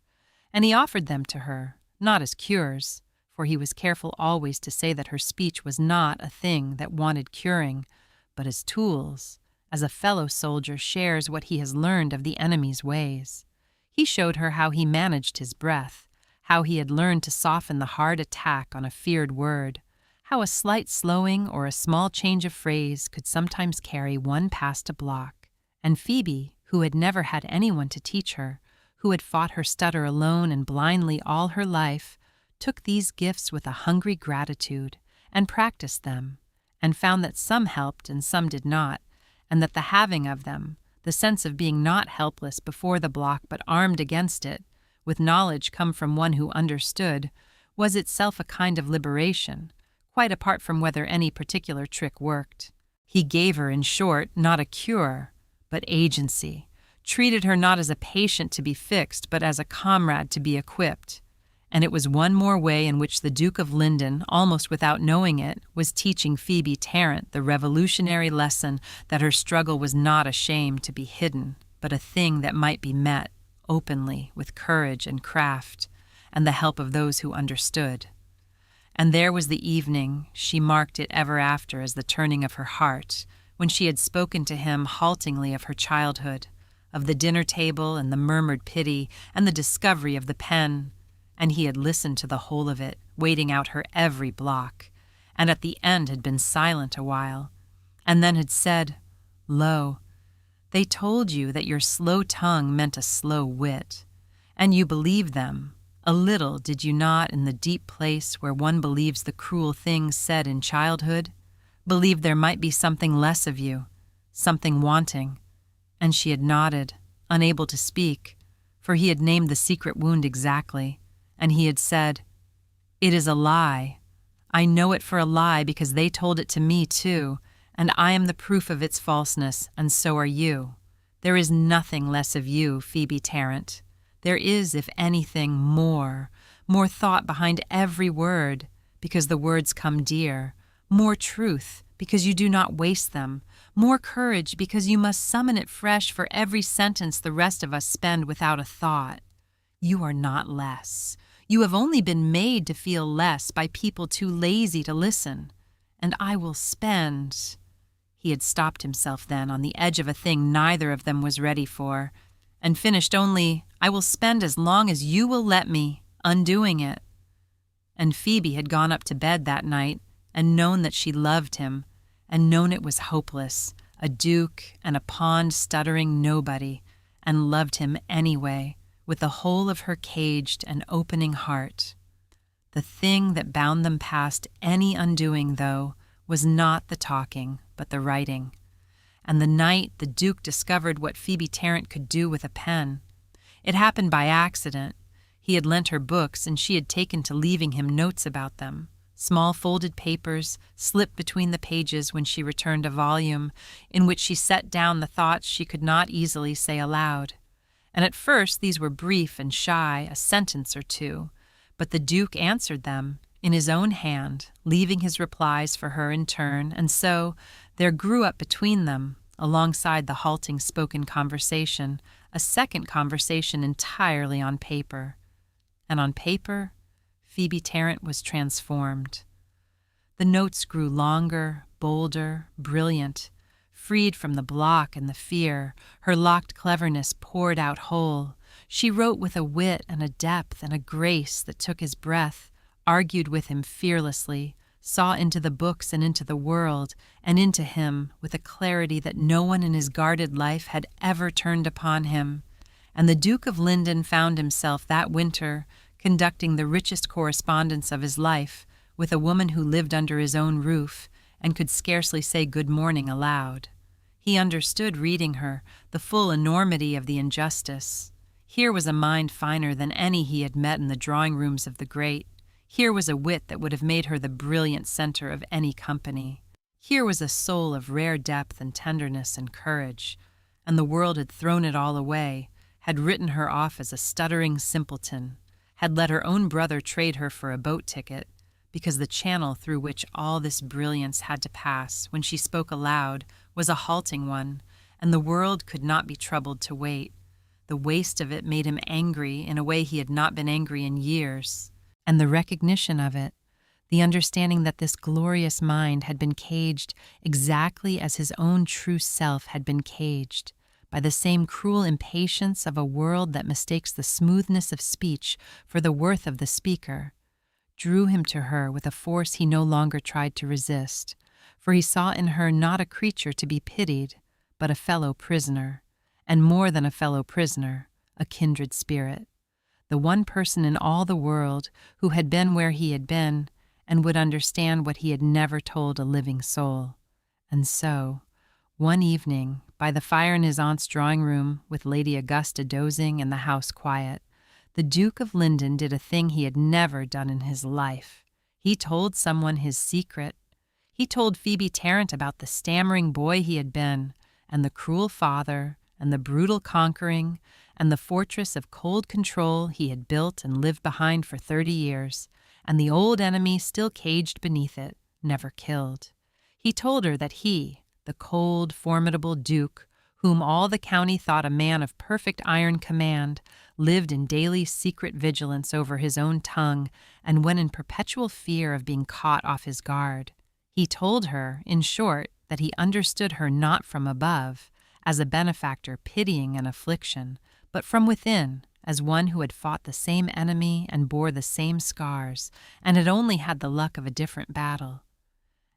And he offered them to her, not as cures, for he was careful always to say that her speech was not a thing that wanted curing, but as tools, as a fellow soldier shares what he has learned of the enemy's ways. He showed her how he managed his breath, how he had learned to soften the hard attack on a feared word, how a slight slowing or a small change of phrase could sometimes carry one past a block. And Phoebe, who had never had anyone to teach her, who had fought her stutter alone and blindly all her life, took these gifts with a hungry gratitude and practiced them, and found that some helped and some did not, and that the having of them, the sense of being not helpless before the block but armed against it, with knowledge come from one who understood, was itself a kind of liberation, quite apart from whether any particular trick worked. He gave her, in short, not a cure, but agency, treated her not as a patient to be fixed, but as a comrade to be equipped. And it was one more way in which the Duke of Lyndon, almost without knowing it, was teaching Phoebe Tarrant the revolutionary lesson that her struggle was not a shame to be hidden, but a thing that might be met, openly, with courage and craft, and the help of those who understood. And there was the evening, she marked it ever after as the turning of her heart, when she had spoken to him haltingly of her childhood, of the dinner table and the murmured pity and the discovery of the pen, and he had listened to the whole of it, waiting out her every block, and at the end had been silent a while, and then had said, "Lo, they told you that your slow tongue meant a slow wit, and you believed them. A little, did you not, in the deep place where one believes the cruel things said in childhood, believe there might be something less of you, something wanting?" And she had nodded, unable to speak, for he had named the secret wound exactly, and he had said, "It is a lie. I know it for a lie because they told it to me too, and I am the proof of its falseness, and so are you. There is nothing less of you, Phoebe Tarrant. There is, if anything, more thought behind every word, because the words come dear, more truth, because you do not waste them, more courage, because you must summon it fresh for every sentence the rest of us spend without a thought. You are not less. You have only been made to feel less by people too lazy to listen. And I will spend—" He had stopped himself then on the edge of a thing neither of them was ready for, and finished only, "I will spend as long as you will let me, undoing it." And Phoebe had gone up to bed that night and known that she loved him, and known it was hopeless, a duke and a pond stuttering nobody, and loved him anyway, with the whole of her caged and opening heart. The thing that bound them past any undoing, though, was not the talking, but the writing. And the night the Duke discovered what Phoebe Tarrant could do with a pen. It happened by accident. He had lent her books, and she had taken to leaving him notes about them, small folded papers slipped between the pages when she returned a volume, in which she set down the thoughts she could not easily say aloud. And at first these were brief and shy, a sentence or two, but the Duke answered them, in his own hand, leaving his replies for her in turn, and so there grew up between them, alongside the halting spoken conversation, a second conversation entirely on paper. And on paper, Phoebe Tarrant was transformed. The notes grew longer, bolder, brilliant. Freed from the block and the fear, her locked cleverness poured out whole. She wrote with a wit and a depth and a grace that took his breath, argued with him fearlessly, saw into the books and into the world, and into him with a clarity that no one in his guarded life had ever turned upon him. And the Duke of Lyndon found himself that winter conducting the richest correspondence of his life with a woman who lived under his own roof and could scarcely say good morning aloud. He understood, reading her, the full enormity of the injustice. Here was a mind finer than any he had met in the drawing-rooms of the great. Here was a wit that would have made her the brilliant center of any company. Here was a soul of rare depth and tenderness and courage, and the world had thrown it all away, had written her off as a stuttering simpleton, had let her own brother trade her for a boat ticket, because the channel through which all this brilliance had to pass when she spoke aloud was a halting one, and the world could not be troubled to wait. The waste of it made him angry in a way he had not been angry in years, and the recognition of it, the understanding that this glorious mind had been caged exactly as his own true self had been caged, by the same cruel impatience of a world that mistakes the smoothness of speech for the worth of the speaker, drew him to her with a force he no longer tried to resist, for he saw in her not a creature to be pitied, but a fellow prisoner, and more than a fellow prisoner, a kindred spirit, the one person in all the world who had been where he had been and would understand what he had never told a living soul. And so, one evening, by the fire in his aunt's drawing-room, with Lady Augusta dozing and the house quiet, The Duke of Lyndon did a thing he had never done in his life. He told someone his secret. He told Phoebe Tarrant about the stammering boy he had been, and the cruel father, and the brutal conquering, and the fortress of cold control he had built and lived behind for 30 years, and the old enemy still caged beneath it, never killed. He told her that he, the cold, formidable Duke, whom all the county thought a man of perfect iron command, lived in daily secret vigilance over his own tongue and went in perpetual fear of being caught off his guard. He told her, in short, that he understood her not from above, as a benefactor pitying an affliction, but from within, as one who had fought the same enemy and bore the same scars, and had only had the luck of a different battle.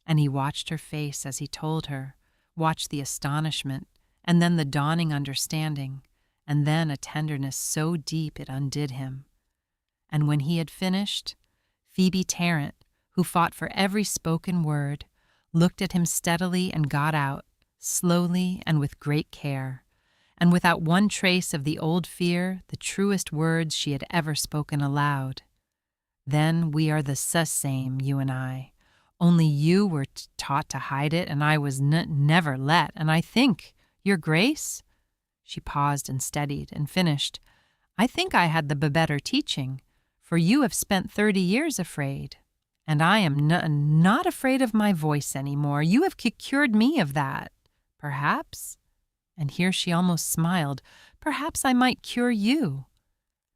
And he watched her face as he told her, watched the astonishment, and then the dawning understanding, and then a tenderness so deep it undid him. And when he had finished, Phoebe Tarrant, who fought for every spoken word, looked at him steadily and got out, slowly and with great care, and without one trace of the old fear, the truest words she had ever spoken aloud. Then we are the same, you and I. Only you were taught to hide it, and I was never let, and I think, Your Grace? She paused and steadied and finished. I think I had the better teaching, for you have spent 30 years afraid, and I am not afraid of my voice any more. You have cured me of that. Perhaps, and here she almost smiled, perhaps I might cure you.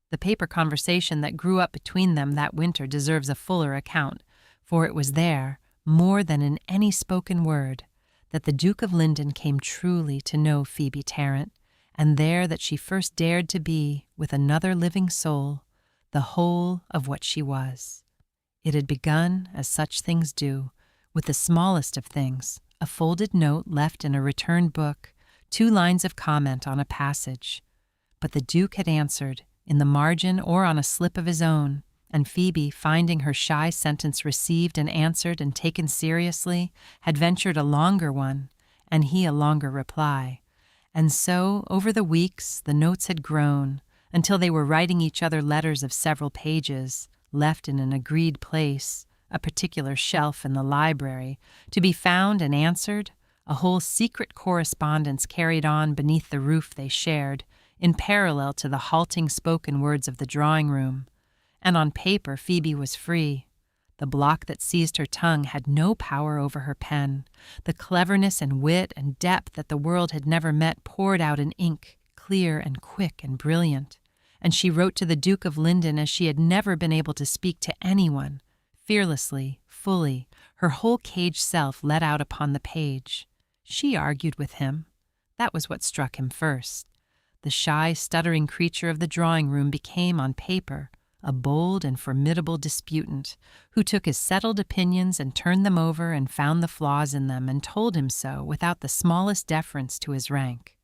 The paper conversation that grew up between them that winter deserves a fuller account, for it was there, more than in any spoken word, that the Duke of Lyndon came truly to know Phoebe Tarrant, and there that she first dared to be, with another living soul, the whole of what she was. It had begun, as such things do, with the smallest of things, a folded note left in a returned book, 2 lines of comment on a passage. But the Duke had answered, in the margin or on a slip of his own, and Phoebe, finding her shy sentence received and answered and taken seriously, had ventured a longer one, and he a longer reply. And so, over the weeks, the notes had grown, until they were writing each other letters of several pages, left in an agreed place, a particular shelf in the library, to be found and answered, a whole secret correspondence carried on beneath the roof they shared, in parallel to the halting spoken words of the drawing-room. And on paper Phoebe was free. The block that seized her tongue had no power over her pen. The cleverness and wit and depth that the world had never met poured out in ink, clear and quick and brilliant. And she wrote to the Duke of Lyndon as she had never been able to speak to anyone, fearlessly, fully, her whole caged self let out upon the page. She argued with him. That was what struck him first. The shy, stuttering creature of the drawing-room became, on paper, a bold and formidable disputant, who took his settled opinions and turned them over and found the flaws in them and told him so without the smallest deference to his rank,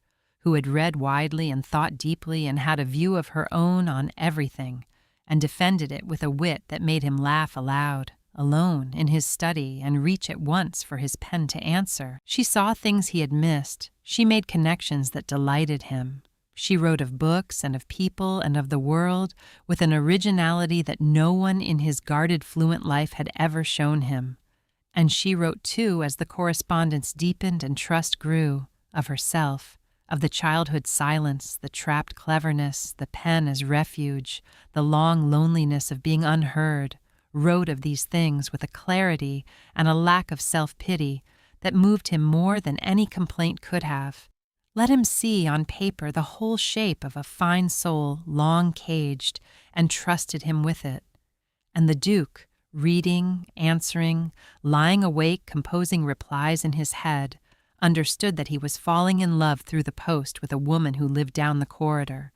who had read widely and thought deeply and had a view of her own on everything, and defended it with a wit that made him laugh aloud, alone, in his study, and reach at once for his pen to answer. She saw things he had missed. She made connections that delighted him. She wrote of books and of people and of the world with an originality that no one in his guarded, fluent life had ever shown him. And she wrote, too, as the correspondence deepened and trust grew, of herself, of the childhood silence, the trapped cleverness, the pen as refuge, the long loneliness of being unheard, wrote of these things with a clarity and a lack of self-pity that moved him more than any complaint could have. Let him see on paper the whole shape of a fine soul long caged, and trusted him with it. And the Duke, reading, answering, lying awake, composing replies in his head, understood that he was falling in love through the post with a woman who lived down the corridor,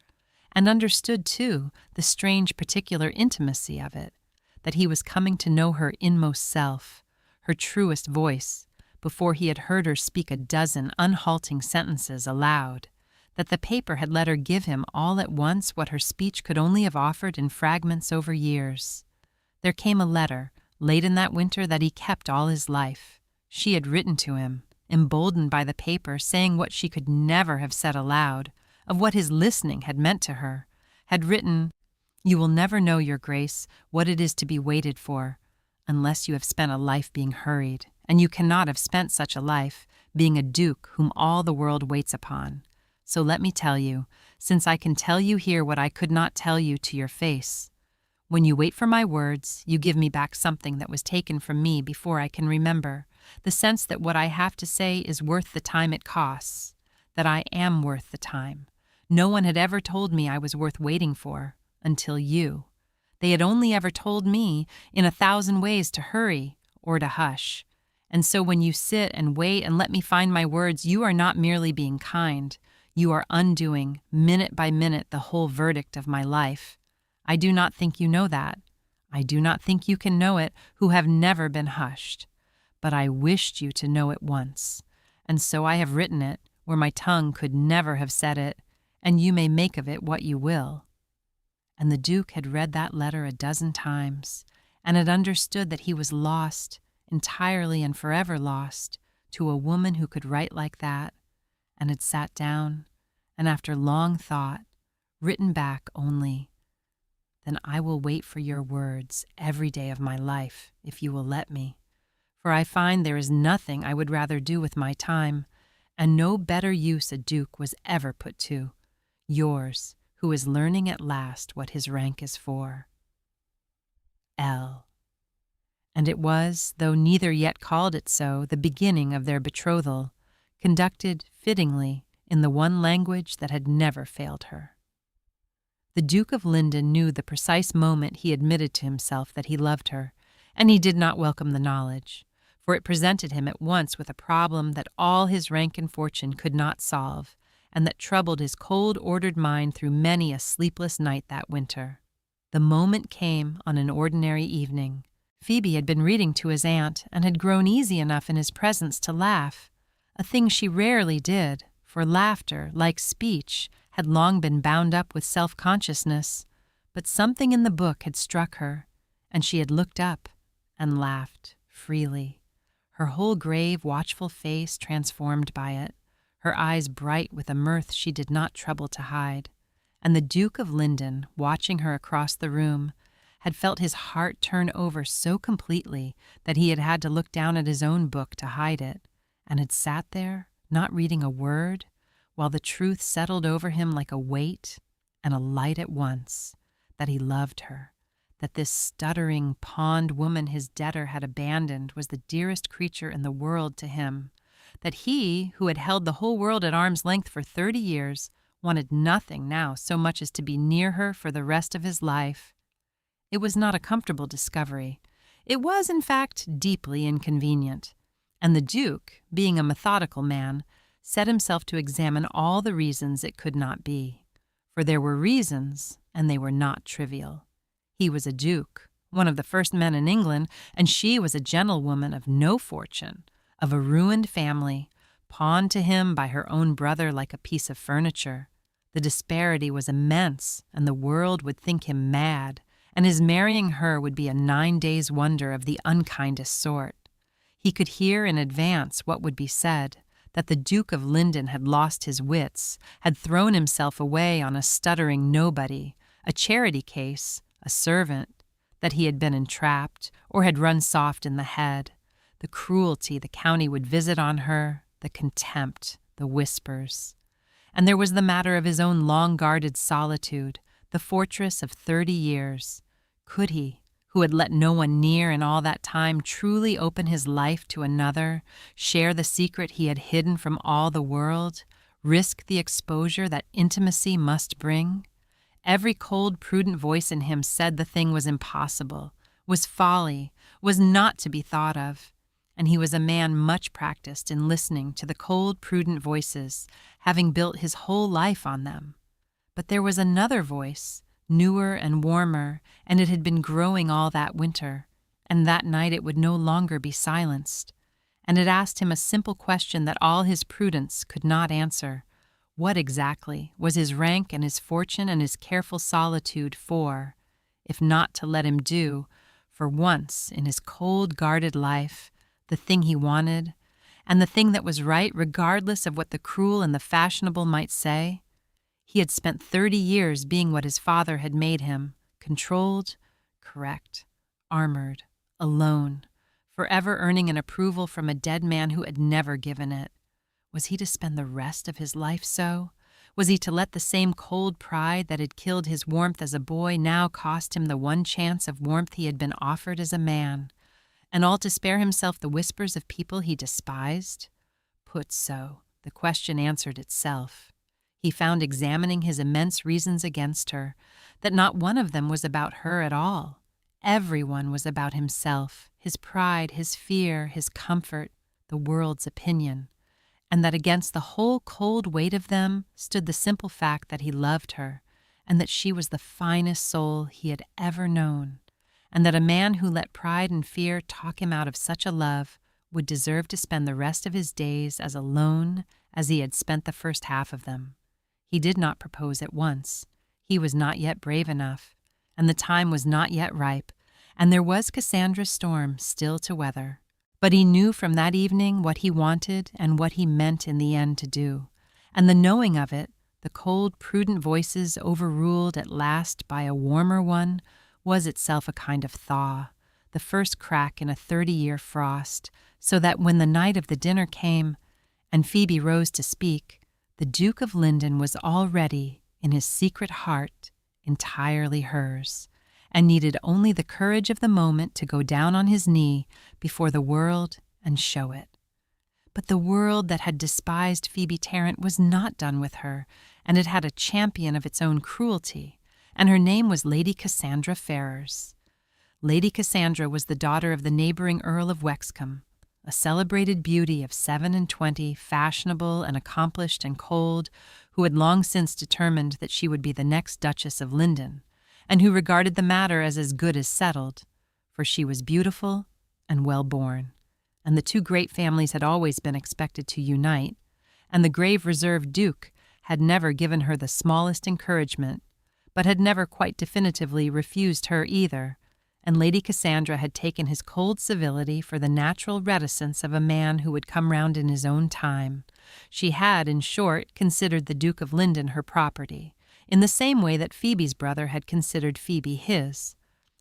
and understood, too, the strange particular intimacy of it, that he was coming to know her inmost self, her truest voice, before he had heard her speak a dozen unhalting sentences aloud, that the paper had let her give him all at once what her speech could only have offered in fragments over years. There came a letter, late in that winter, that he kept all his life. She had written to him, emboldened by the paper, saying what she could never have said aloud, of what his listening had meant to her, had written, You will never know, your grace, what it is to be waited for, unless you have spent a life being hurried, and you cannot have spent such a life, being a duke whom all the world waits upon. So let me tell you, since I can tell you here what I could not tell you to your face. When you wait for my words, you give me back something that was taken from me before I can remember, the sense that what I have to say is worth the time it costs, that I am worth the time. No one had ever told me I was worth waiting for, until you. They had only ever told me in 1,000 ways to hurry or to hush. And so when you sit and wait and let me find my words, you are not merely being kind. You are undoing, minute by minute, the whole verdict of my life. I do not think you know that. I do not think you can know it who have never been hushed. But I wished you to know it once. And so I have written it where my tongue could never have said it, and you may make of it what you will. And the Duke had read that letter 12 times, and had understood that he was lost, entirely and forever lost, to a woman who could write like that, and had sat down, and after long thought, written back only, "Then I will wait for your words every day of my life, if you will let me. For I find there is nothing I would rather do with my time, and no better use a duke was ever put to. Yours, who is learning at last what his rank is for. L." And it was, though neither yet called it so, the beginning of their betrothal, conducted fittingly in the one language that had never failed her. The Duke of Lyndon knew the precise moment he admitted to himself that he loved her, and he did not welcome the knowledge, for it presented him at once with a problem that all his rank and fortune could not solve, and that troubled his cold, ordered mind through many a sleepless night that winter. The moment came on an ordinary evening. Phoebe had been reading to his aunt, and had grown easy enough in his presence to laugh, a thing she rarely did, for laughter, like speech, had long been bound up with self-consciousness, but something in the book had struck her, and she had looked up and laughed freely, her whole grave, watchful face transformed by it, her eyes bright with a mirth she did not trouble to hide. And the Duke of Lyndon, watching her across the room, had felt his heart turn over so completely that he had had to look down at his own book to hide it, and had sat there, not reading a word, while the truth settled over him like a weight and a light at once, that he loved her, that this stuttering, pawned woman his debtor had abandoned was the dearest creature in the world to him, that he, who had held the whole world at arm's length for 30 years, wanted nothing now so much as to be near her for the rest of his life. It was not a comfortable discovery. It was, in fact, deeply inconvenient, and the Duke, being a methodical man, set himself to examine all the reasons it could not be. For there were reasons, and they were not trivial. He was a duke, one of the first men in England, and she was a gentlewoman of no fortune, of a ruined family, pawned to him by her own brother like a piece of furniture. The disparity was immense, and the world would think him mad, and his marrying her would be a 9 days' wonder of the unkindest sort. He could hear in advance what would be said, that the Duke of Lyndon had lost his wits, had thrown himself away on a stuttering nobody, a charity case, a servant, that he had been entrapped, or had run soft in the head, the cruelty the county would visit on her, the contempt, the whispers. And there was the matter of his own long-guarded solitude, the fortress of 30 years. Could he, who had let no one near in all that time, truly open his life to another, share the secret he had hidden from all the world, risk the exposure that intimacy must bring? Every cold, prudent voice in him said the thing was impossible, was folly, was not to be thought of. And he was a man much practiced in listening to the cold, prudent voices, having built his whole life on them. But there was another voice, newer and warmer, and it had been growing all that winter, and that night it would no longer be silenced. And it asked him a simple question that all his prudence could not answer. What exactly was his rank and his fortune and his careful solitude for, if not to let him do, for once in his cold, guarded life, the thing he wanted, and the thing that was right regardless of what the cruel and the fashionable might say? He had spent 30 years being what his father had made him, controlled, correct, armored, alone, forever earning an approval from a dead man who had never given it. Was he to spend the rest of his life so? Was he to let the same cold pride that had killed his warmth as a boy now cost him the one chance of warmth he had been offered as a man? And all to spare himself the whispers of people he despised? Put so, the question answered itself. He found examining his immense reasons against her, that not one of them was about her at all. Every one was about himself, his pride, his fear, his comfort, the world's opinion, and that against the whole cold weight of them stood the simple fact that he loved her, and that she was the finest soul he had ever known, and that a man who let pride and fear talk him out of such a love would deserve to spend the rest of his days as alone as he had spent the first half of them. He did not propose at once. He was not yet brave enough, and the time was not yet ripe, and there was Cassandra's storm still to weather. But he knew from that evening what he wanted and what he meant in the end to do, and the knowing of it, the cold, prudent voices overruled at last by a warmer one, was itself a kind of thaw, the first crack in a 30-year frost, so that when the night of the dinner came, and Phoebe rose to speak, the Duke of Lyndon was already, in his secret heart, entirely hers, and needed only the courage of the moment to go down on his knee before the world and show it. But the world that had despised Phoebe Tarrant was not done with her, and it had a champion of its own cruelty, and her name was Lady Cassandra Ferrers. Lady Cassandra was the daughter of the neighboring Earl of Wexcombe, a celebrated beauty of 27, fashionable and accomplished and cold, who had long since determined that she would be the next Duchess of Lyndon, and who regarded the matter as good as settled, for she was beautiful and well-born, and the two great families had always been expected to unite, and the grave reserved Duke had never given her the smallest encouragement, but had never quite definitively refused her either, and Lady Cassandra had taken his cold civility for the natural reticence of a man who would come round in his own time. She had, in short, considered the Duke of Lyndon her property, in the same way that Phoebe's brother had considered Phoebe his,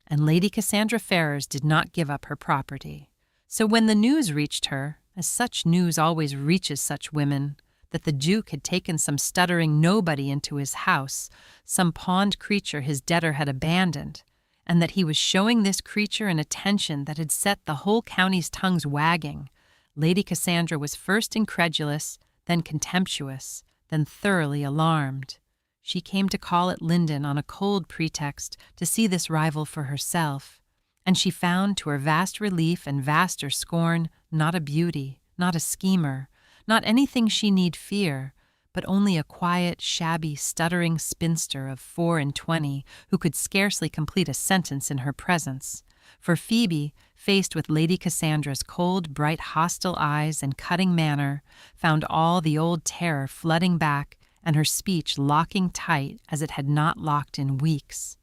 and Lady Cassandra Ferrers did not give up her property. So when the news reached her, as such news always reaches such women, that the Duke had taken some stuttering nobody into his house, some pawned creature his debtor had abandoned, and that he was showing this creature an attention that had set the whole county's tongues wagging, Lady Cassandra was first incredulous, then contemptuous, then thoroughly alarmed. She came to call at Lyndon on a cold pretext to see this rival for herself, and she found, to her vast relief and vaster scorn, not a beauty, not a schemer, not anything she need fear, but only a quiet, shabby, stuttering spinster of 24 who could scarcely complete a sentence in her presence. For Phoebe, faced with Lady Cassandra's cold, bright, hostile eyes and cutting manner, found all the old terror flooding back and her speech locking tight as it had not locked in weeks.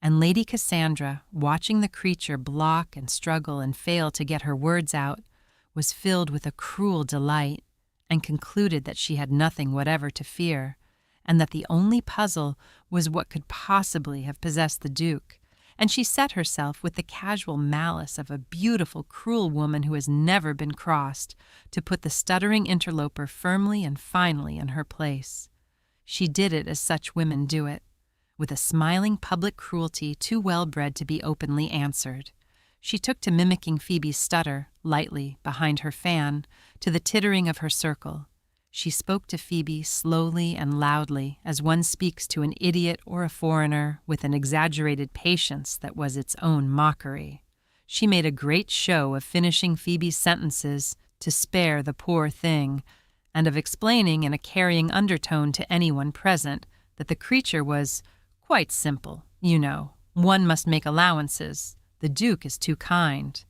And Lady Cassandra, watching the creature block and struggle and fail to get her words out, was filled with a cruel delight, and concluded that she had nothing whatever to fear, and that the only puzzle was what could possibly have possessed the Duke, and she set herself, with the casual malice of a beautiful, cruel woman who has never been crossed, to put the stuttering interloper firmly and finally in her place. She did it as such women do it, with a smiling public cruelty too well-bred to be openly answered. She took to mimicking Phoebe's stutter, lightly, behind her fan, to the tittering of her circle. She spoke to Phoebe slowly and loudly, as one speaks to an idiot or a foreigner, with an exaggerated patience that was its own mockery. She made a great show of finishing Phoebe's sentences to spare the poor thing, and of explaining in a carrying undertone to anyone present that the creature was quite simple, you know. One must make allowances. The Duke is too kind.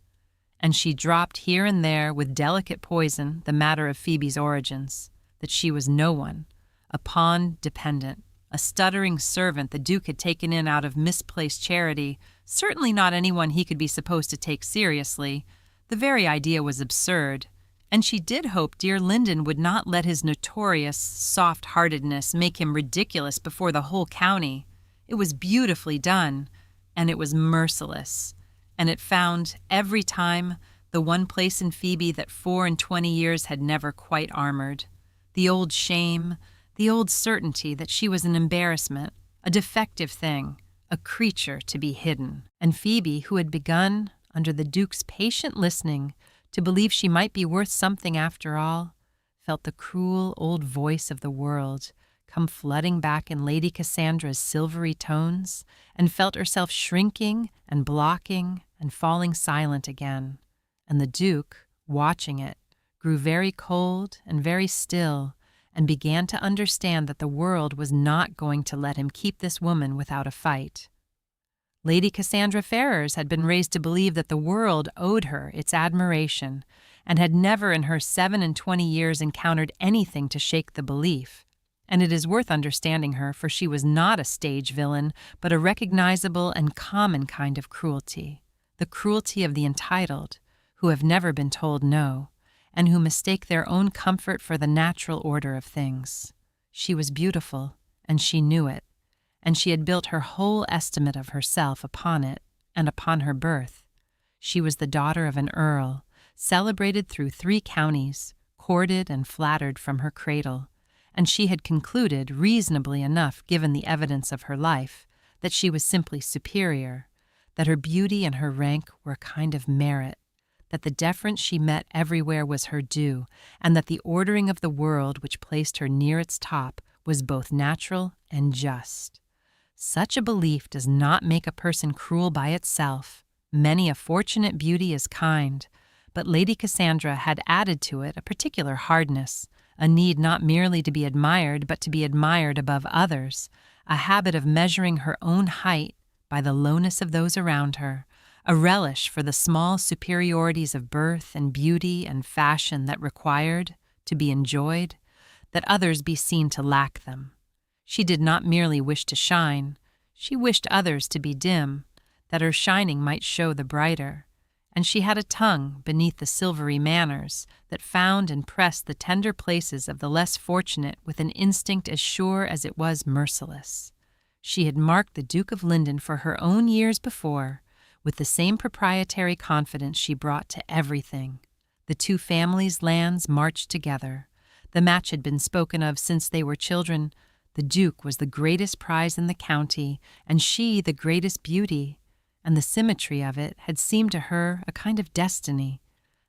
And she dropped here and there with delicate poison the matter of Phoebe's origins, that she was no one, a pawn dependent, a stuttering servant the Duke had taken in out of misplaced charity, certainly not anyone he could be supposed to take seriously. The very idea was absurd, and she did hope dear Lyndon would not let his notorious soft-heartedness make him ridiculous before the whole county. It was beautifully done, and it was merciless, and it found, every time, the one place in Phoebe that 24 years had never quite armored. The old shame, the old certainty that she was an embarrassment, a defective thing, a creature to be hidden. And Phoebe, who had begun, under the Duke's patient listening, to believe she might be worth something after all, felt the cruel old voice of the world come flooding back in Lady Cassandra's silvery tones, and felt herself shrinking and blocking and falling silent again. And the Duke, watching it, grew very cold and very still, and began to understand that the world was not going to let him keep this woman without a fight. Lady Cassandra Ferrers had been raised to believe that the world owed her its admiration, and had never in her 27 years encountered anything to shake the belief. And it is worth understanding her, for she was not a stage villain, but a recognizable and common kind of cruelty, the cruelty of the entitled, who have never been told no, and who mistake their own comfort for the natural order of things. She was beautiful, and she knew it, and she had built her whole estimate of herself upon it and upon her birth. She was the daughter of an earl, celebrated through 3 counties, courted and flattered from her cradle, and she had concluded, reasonably enough given the evidence of her life, that she was simply superior, that her beauty and her rank were a kind of merit, that the deference she met everywhere was her due, and that the ordering of the world which placed her near its top was both natural and just. Such a belief does not make a person cruel by itself. Many a fortunate beauty is kind, but Lady Cassandra had added to it a particular hardness, a need not merely to be admired but to be admired above others, a habit of measuring her own height by the lowness of those around her, a relish for the small superiorities of birth and beauty and fashion that required, to be enjoyed, that others be seen to lack them. She did not merely wish to shine, she wished others to be dim, that her shining might show the brighter. And she had a tongue beneath the silvery manners that found and pressed the tender places of the less fortunate with an instinct as sure as it was merciless. She had marked the Duke of Lyndon for her own years before, with the same proprietary confidence she brought to everything. The 2 families' lands marched together. The match had been spoken of since they were children. The Duke was the greatest prize in the county, and she the greatest beauty, and the symmetry of it had seemed to her a kind of destiny.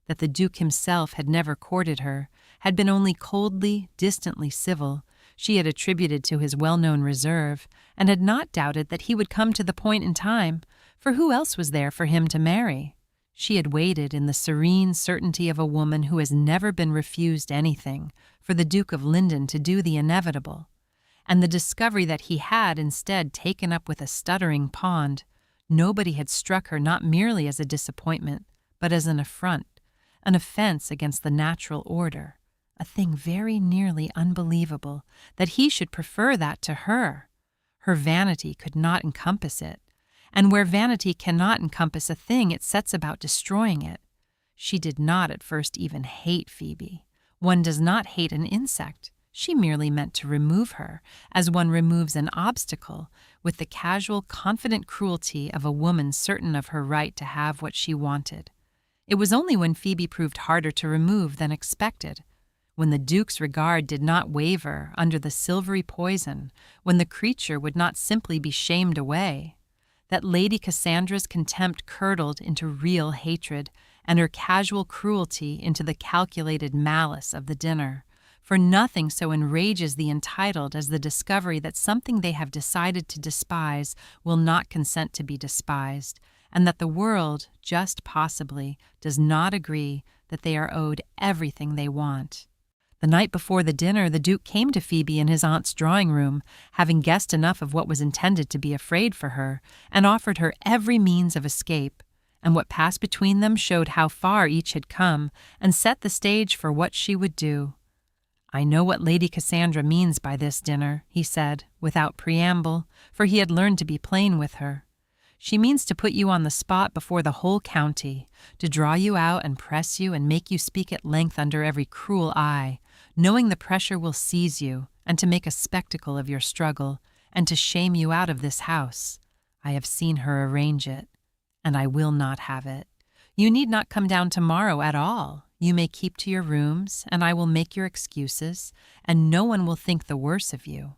That the Duke himself had never courted her, had been only coldly, distantly civil, she had attributed to his well-known reserve, and had not doubted that he would come to the point in time, for who else was there for him to marry? She had waited in the serene certainty of a woman who has never been refused anything, for the Duke of Lyndon to do the inevitable. And the discovery that he had instead taken up with a stuttering pond, nobody had struck her not merely as a disappointment, but as an affront, an offense against the natural order, a thing very nearly unbelievable, that he should prefer that to her. Her vanity could not encompass it, and where vanity cannot encompass a thing, it sets about destroying it. She did not at first even hate Phoebe. One does not hate an insect. She merely meant to remove her, as one removes an obstacle, with the casual, confident cruelty of a woman certain of her right to have what she wanted. It was only when Phoebe proved harder to remove than expected, when the Duke's regard did not waver under the silvery poison, when the creature would not simply be shamed away, that Lady Cassandra's contempt curdled into real hatred, and her casual cruelty into the calculated malice of the dinner. For nothing so enrages the entitled as the discovery that something they have decided to despise will not consent to be despised, and that the world, just possibly, does not agree that they are owed everything they want. The night before the dinner, the Duke came to Phoebe in his aunt's drawing-room, having guessed enough of what was intended to be afraid for her, and offered her every means of escape. And what passed between them showed how far each had come, and set the stage for what she would do. "I know what Lady Cassandra means by this dinner," he said, without preamble, for he had learned to be plain with her. "She means to put you on the spot before the whole county, to draw you out and press you and make you speak at length under every cruel eye, knowing the pressure will seize you, and to make a spectacle of your struggle, and to shame you out of this house. I have seen her arrange it, and I will not have it. You need not come down tomorrow at all. You may keep to your rooms, and I will make your excuses, and no one will think the worse of you.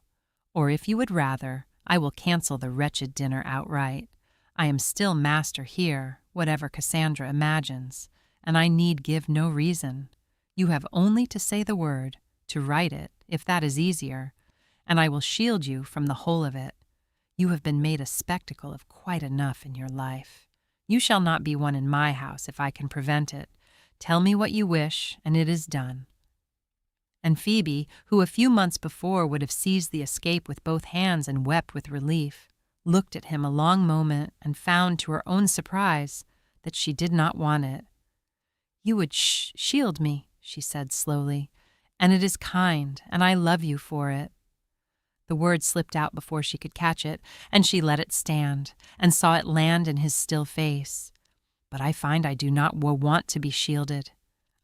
Or if you would rather, I will cancel the wretched dinner outright. I am still master here, whatever Cassandra imagines, and I need give no reason. You have only to say the word, to write it, if that is easier, and I will shield you from the whole of it. You have been made a spectacle of quite enough in your life. You shall not be one in my house if I can prevent it. Tell me what you wish, and it is done." And Phoebe, who a few months before would have seized the escape with both hands and wept with relief, looked at him a long moment and found to her own surprise that she did not want it. "You would shield me," she said slowly, "and it is kind, and I love you for it." The word slipped out before she could catch it, and she let it stand, and saw it land in his still face. "But I find I do not want to be shielded.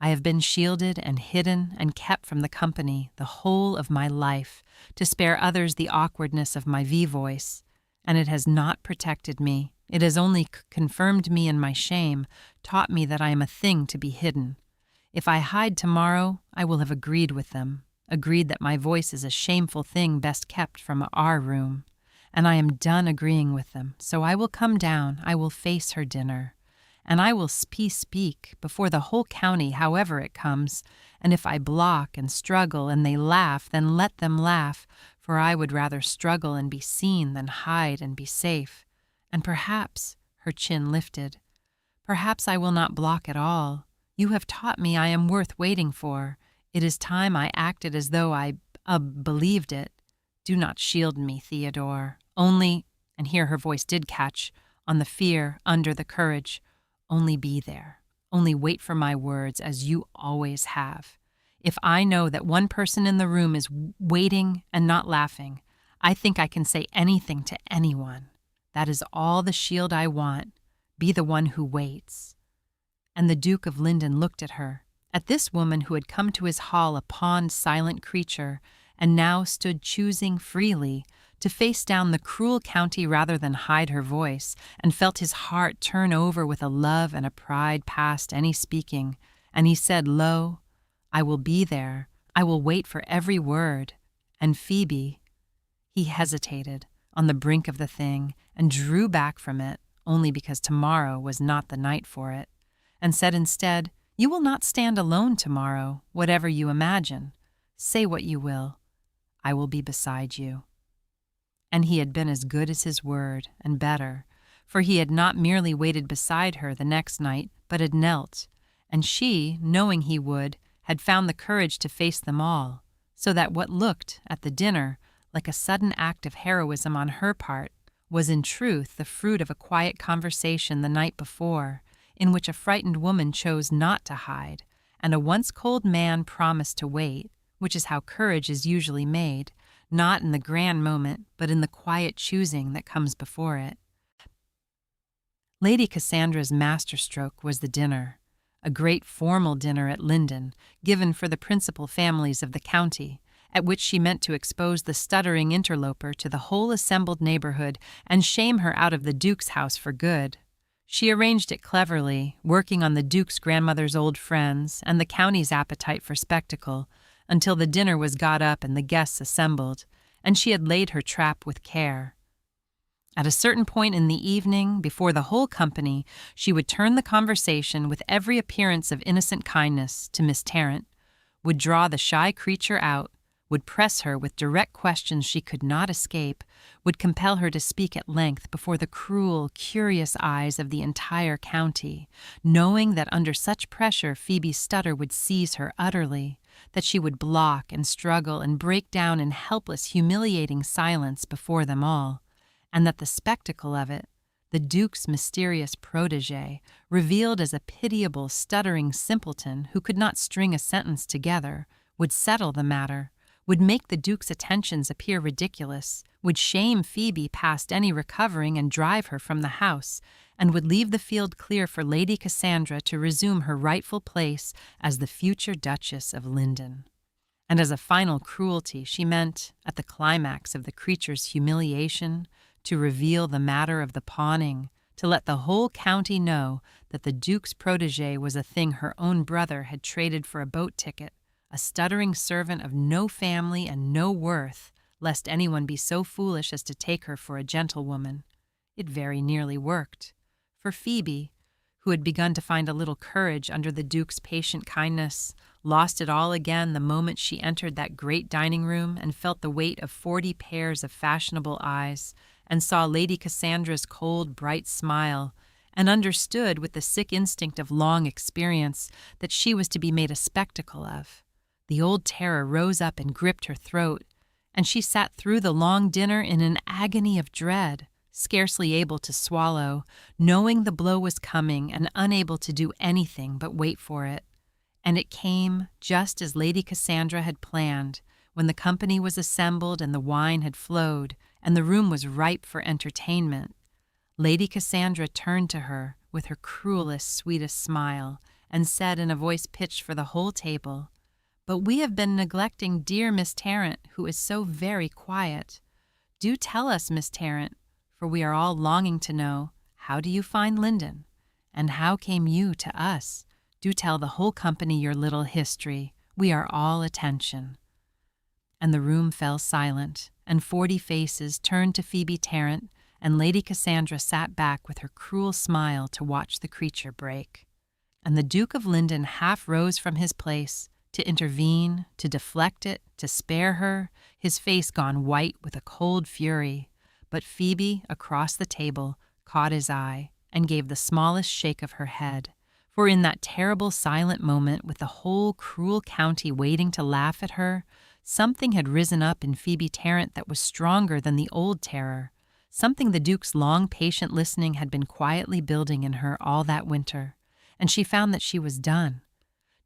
I have been shielded and hidden and kept from the company the whole of my life, to spare others the awkwardness of my voice, and it has not protected me. It has only confirmed me in my shame, taught me that I am a thing to be hidden. If I hide tomorrow, I will have agreed with them, agreed that my voice is a shameful thing best kept from our room. And I am done agreeing with them, so I will come down, I will face her dinner. And I will speak before the whole county however it comes, and if I block and struggle and they laugh, then let them laugh, for I would rather struggle and be seen than hide and be safe. And perhaps," her chin lifted, "perhaps I will not block at all. You have taught me I am worth waiting for. It is time I acted as though I believed it. Do not shield me, Theodore. Only," and here her voice did catch, on the fear, under the courage, "only be there. Only wait for my words, as you always have. If I know that one person in the room is waiting and not laughing, I think I can say anything to anyone. That is all the shield I want. Be the one who waits." And the Duke of Lyndon looked at her, at this woman who had come to his hall a pawned, silent creature, and now stood choosing freely to face down the cruel county rather than hide her voice, and felt his heart turn over with a love and a pride past any speaking. And he said, "Lo, I will be there. I will wait for every word. And Phoebe—" He hesitated on the brink of the thing and drew back from it, only because tomorrow was not the night for it, and said instead, "You will not stand alone tomorrow, whatever you imagine. Say what you will. I will be beside you." And he had been as good as his word, and better, for he had not merely waited beside her the next night, but had knelt, and she, knowing he would, had found the courage to face them all, so that what looked, at the dinner, like a sudden act of heroism on her part, was in truth the fruit of a quiet conversation the night before, in which a frightened woman chose not to hide, and a once cold man promised to wait, which is how courage is usually made, not in the grand moment, but in the quiet choosing that comes before it. Lady Cassandra's masterstroke was the dinner, a great formal dinner at Lyndon, given for the principal families of the county, at which she meant to expose the stuttering interloper to the whole assembled neighborhood and shame her out of the Duke's house for good. She arranged it cleverly, working on the Duke's grandmother's old friends and the county's appetite for spectacle, until the dinner was got up and the guests assembled, and she had laid her trap with care. At a certain point in the evening, before the whole company, she would turn the conversation with every appearance of innocent kindness to Miss Tarrant, would draw the shy creature out, would press her with direct questions she could not escape, would compel her to speak at length before the cruel, curious eyes of the entire county, knowing that under such pressure Phoebe's stutter would seize her utterly, that she would block and struggle and break down in helpless, humiliating silence before them all, and that the spectacle of it, the Duke's mysterious protégé, revealed as a pitiable, stuttering simpleton who could not string a sentence together, would settle the matter, would make the Duke's attentions appear ridiculous, would shame Phoebe past any recovering and drive her from the house, and would leave the field clear for Lady Cassandra to resume her rightful place as the future Duchess of Lyndon. And as a final cruelty, she meant, at the climax of the creature's humiliation, to reveal the matter of the pawning, to let the whole county know that the Duke's protege was a thing her own brother had traded for a boat ticket, a stuttering servant of no family and no worth, lest anyone be so foolish as to take her for a gentlewoman. It very nearly worked. For Phoebe, who had begun to find a little courage under the Duke's patient kindness, lost it all again the moment she entered that great dining room and felt the weight of 40 pairs of fashionable eyes, and saw Lady Cassandra's cold, bright smile, and understood with the sick instinct of long experience that she was to be made a spectacle of. The old terror rose up and gripped her throat, and she sat through the long dinner in an agony of dread, scarcely able to swallow, knowing the blow was coming and unable to do anything but wait for it. And it came just as Lady Cassandra had planned, when the company was assembled and the wine had flowed, and the room was ripe for entertainment. Lady Cassandra turned to her with her cruelest, sweetest smile, and said in a voice pitched for the whole table, "But we have been neglecting dear Miss Tarrant, who is so very quiet. Do tell us, Miss Tarrant, for we are all longing to know, how do you find Lyndon? And how came you to us? Do tell the whole company your little history. We are all attention." And the room fell silent, and 40 faces turned to Phoebe Tarrant, and Lady Cassandra sat back with her cruel smile to watch the creature break. And the Duke of Lyndon half rose from his place, to intervene, to deflect it, to spare her, his face gone white with a cold fury. But Phoebe, across the table, caught his eye and gave the smallest shake of her head. For in that terrible silent moment, with the whole cruel county waiting to laugh at her, something had risen up in Phoebe Tarrant that was stronger than the old terror, something the Duke's long patient listening had been quietly building in her all that winter, and she found that she was done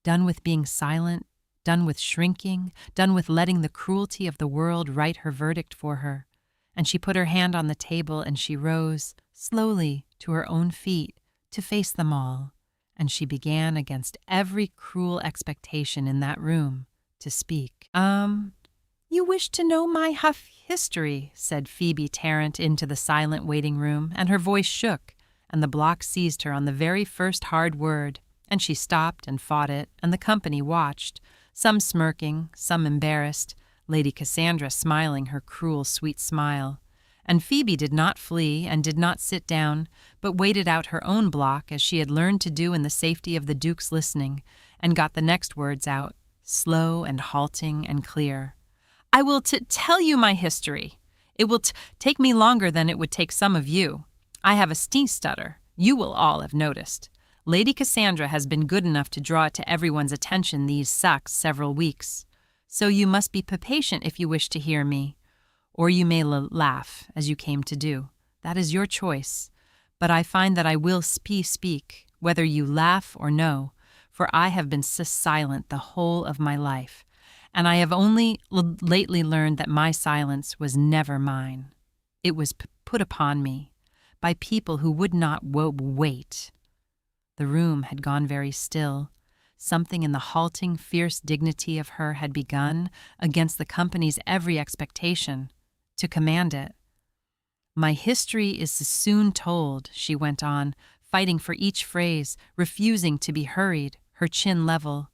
with being silent, done with shrinking, done with letting the cruelty of the world write her verdict for her. And she put her hand on the table and she rose, slowly, to her own feet, to face them all. And she began, against every cruel expectation in that room, to speak. You wish to know my history," said Phoebe Tarrant into the silent waiting room, and her voice shook, and the block seized her on the very first hard word, and she stopped and fought it, and the company watched, some smirking, some embarrassed, Lady Cassandra smiling her cruel, sweet smile. And Phoebe did not flee and did not sit down, but waited out her own block as she had learned to do in the safety of the Duke's listening, and got the next words out, slow and halting and clear. "I will tell you my history. It will take me longer than it would take some of you. I have a stutter. You will all have noticed. Lady Cassandra has been good enough to draw it to everyone's attention these several weeks. So you must be patient if you wish to hear me. Or you may laugh, as you came to do. That is your choice. But I find that I will speak, whether you laugh or no, for I have been silent the whole of my life, and I have only lately learned that my silence was never mine. It was put upon me by people who would not wait." The room had gone very still. Something in the halting, fierce dignity of her had begun, against the company's every expectation, to command it. "My history is soon told," she went on, fighting for each phrase, refusing to be hurried, her chin level.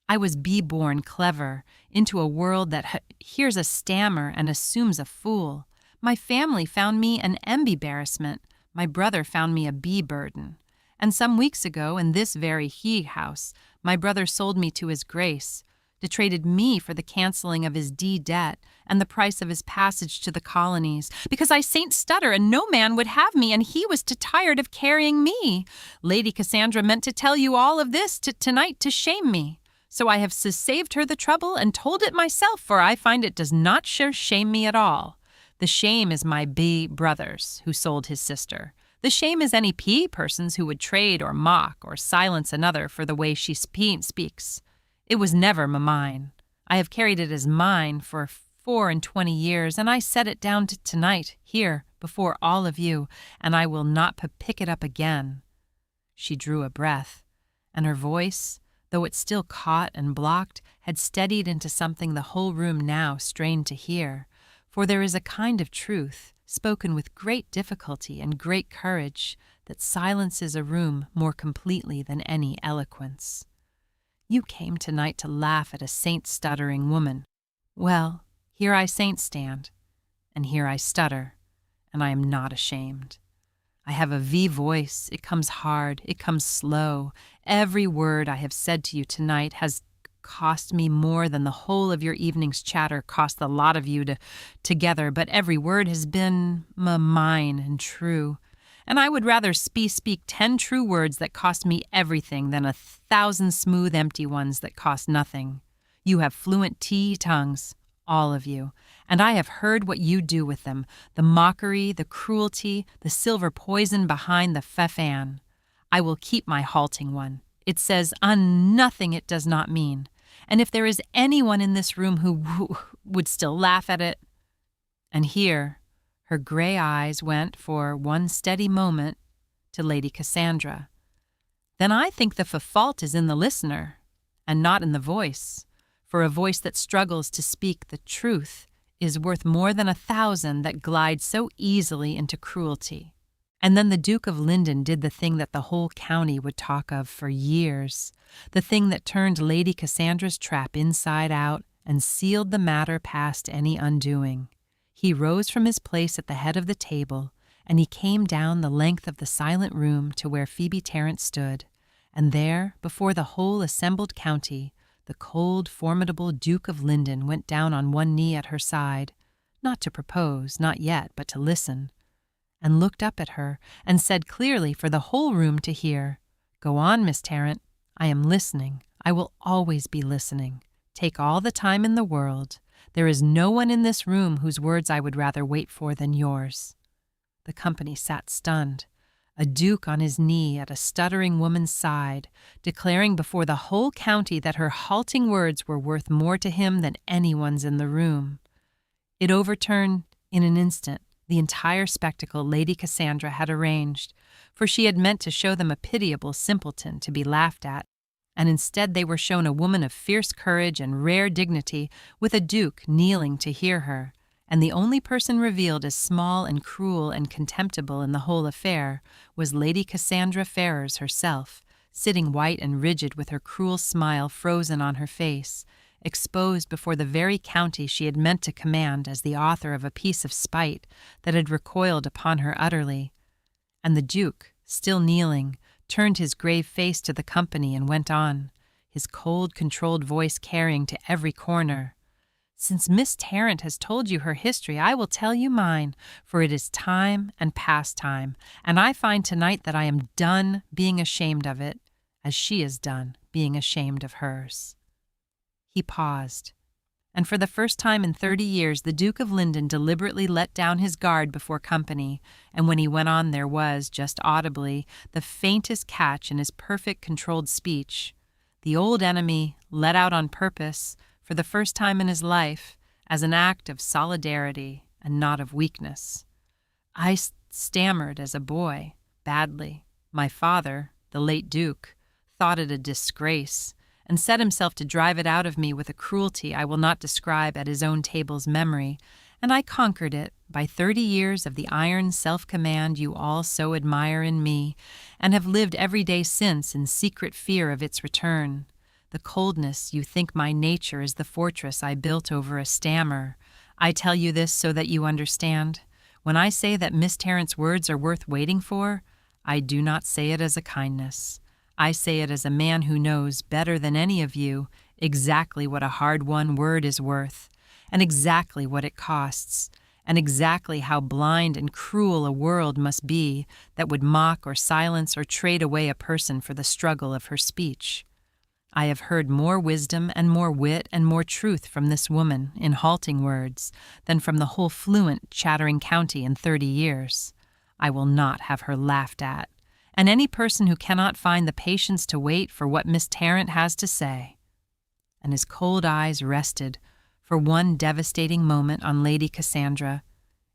"I was born clever, into a world that hears a stammer and assumes a fool. My family found me an embarrassment. My brother found me a burden. And some weeks ago, in this very house, my brother sold me to his grace, traded me for the cancelling of his debt and the price of his passage to the colonies, because I stutter and no man would have me, and he was too tired of carrying me. Lady Cassandra meant to tell you all of this tonight to shame me. So I have saved her the trouble and told it myself, for I find it does not shame me at all. The shame is my brother's, who sold his sister. The shame is any persons who would trade or mock or silence another for the way she speaks. It was never mine. I have carried it as mine for 24 years, and I set it down tonight, here, before all of you, and I will not pick it up again." She drew a breath, and her voice, though it still caught and blocked, had steadied into something the whole room now strained to hear. For there is a kind of truth, spoken with great difficulty and great courage, that silences a room more completely than any eloquence. You came tonight to laugh at a saint-stuttering woman. Well, here I saint stand, and here I stutter, and I am not ashamed. I have a V voice. It comes hard. It comes slow. Every word I have said to you tonight has cost me more than the whole of your evening's chatter cost the lot of you together, but every word has been mine and true. And I would rather speak 10 true words that cost me everything than 1,000 smooth empty ones that cost nothing. You have fluent tongues, all of you, and I have heard what you do with them, the mockery, the cruelty, the silver poison behind the fan. I will keep my halting one. It says nothing it does not mean. And if there is anyone in this room who would still laugh at it. And here, her gray eyes went for one steady moment to Lady Cassandra. Then I think the fault is in the listener, and not in the voice, for a voice that struggles to speak the truth is worth more than 1,000 that glide so easily into cruelty. And then the Duke of Lyndon did the thing that the whole county would talk of for years, the thing that turned Lady Cassandra's trap inside out and sealed the matter past any undoing. He rose from his place at the head of the table, and he came down the length of the silent room to where Phoebe Tarrant stood, and there, before the whole assembled county, the cold, formidable Duke of Lyndon went down on one knee at her side, not to propose, not yet, but to listen, and looked up at her and said clearly for the whole room to hear, "Go on, Miss Tarrant. I am listening. I will always be listening. Take all the time in the world. There is no one in this room whose words I would rather wait for than yours." The company sat stunned. A duke on his knee at a stuttering woman's side, declaring before the whole county that her halting words were worth more to him than anyone's in the room. It overturned, in an instant, the entire spectacle Lady Cassandra had arranged, for she had meant to show them a pitiable simpleton to be laughed at, and instead they were shown a woman of fierce courage and rare dignity, with a duke kneeling to hear her, and the only person revealed as small and cruel and contemptible in the whole affair was Lady Cassandra Ferrers herself, sitting white and rigid with her cruel smile frozen on her face, exposed before the very county she had meant to command as the author of a piece of spite that had recoiled upon her utterly. And the Duke, still kneeling, turned his grave face to the company and went on, his cold, controlled voice carrying to every corner. "Since Miss Tarrant has told you her history, I will tell you mine, for it is time and past time, and I find tonight that I am done being ashamed of it, as she is done being ashamed of hers." He paused, and for the first time in 30 years the Duke of Lyndon deliberately let down his guard before company, and when he went on there was, just audibly, the faintest catch in his perfect controlled speech. The old enemy, let out on purpose, for the first time in his life, as an act of solidarity and not of weakness. "I stammered as a boy, badly. My father, the late Duke, thought it a disgrace, and set himself to drive it out of me with a cruelty I will not describe at his own table's memory, and I conquered it by 30 years of the iron self-command you all so admire in me, and have lived every day since in secret fear of its return. The coldness you think my nature is the fortress I built over a stammer. I tell you this so that you understand. When I say that Miss Tarrant's words are worth waiting for, I do not say it as a kindness. I say it as a man who knows, better than any of you, exactly what a hard-won word is worth, and exactly what it costs, and exactly how blind and cruel a world must be that would mock or silence or trade away a person for the struggle of her speech. I have heard more wisdom and more wit and more truth from this woman in halting words than from the whole fluent, chattering county in 30 years. I will not have her laughed at, and any person who cannot find the patience to wait for what Miss Tarrant has to say." And his cold eyes rested for one devastating moment on Lady Cassandra,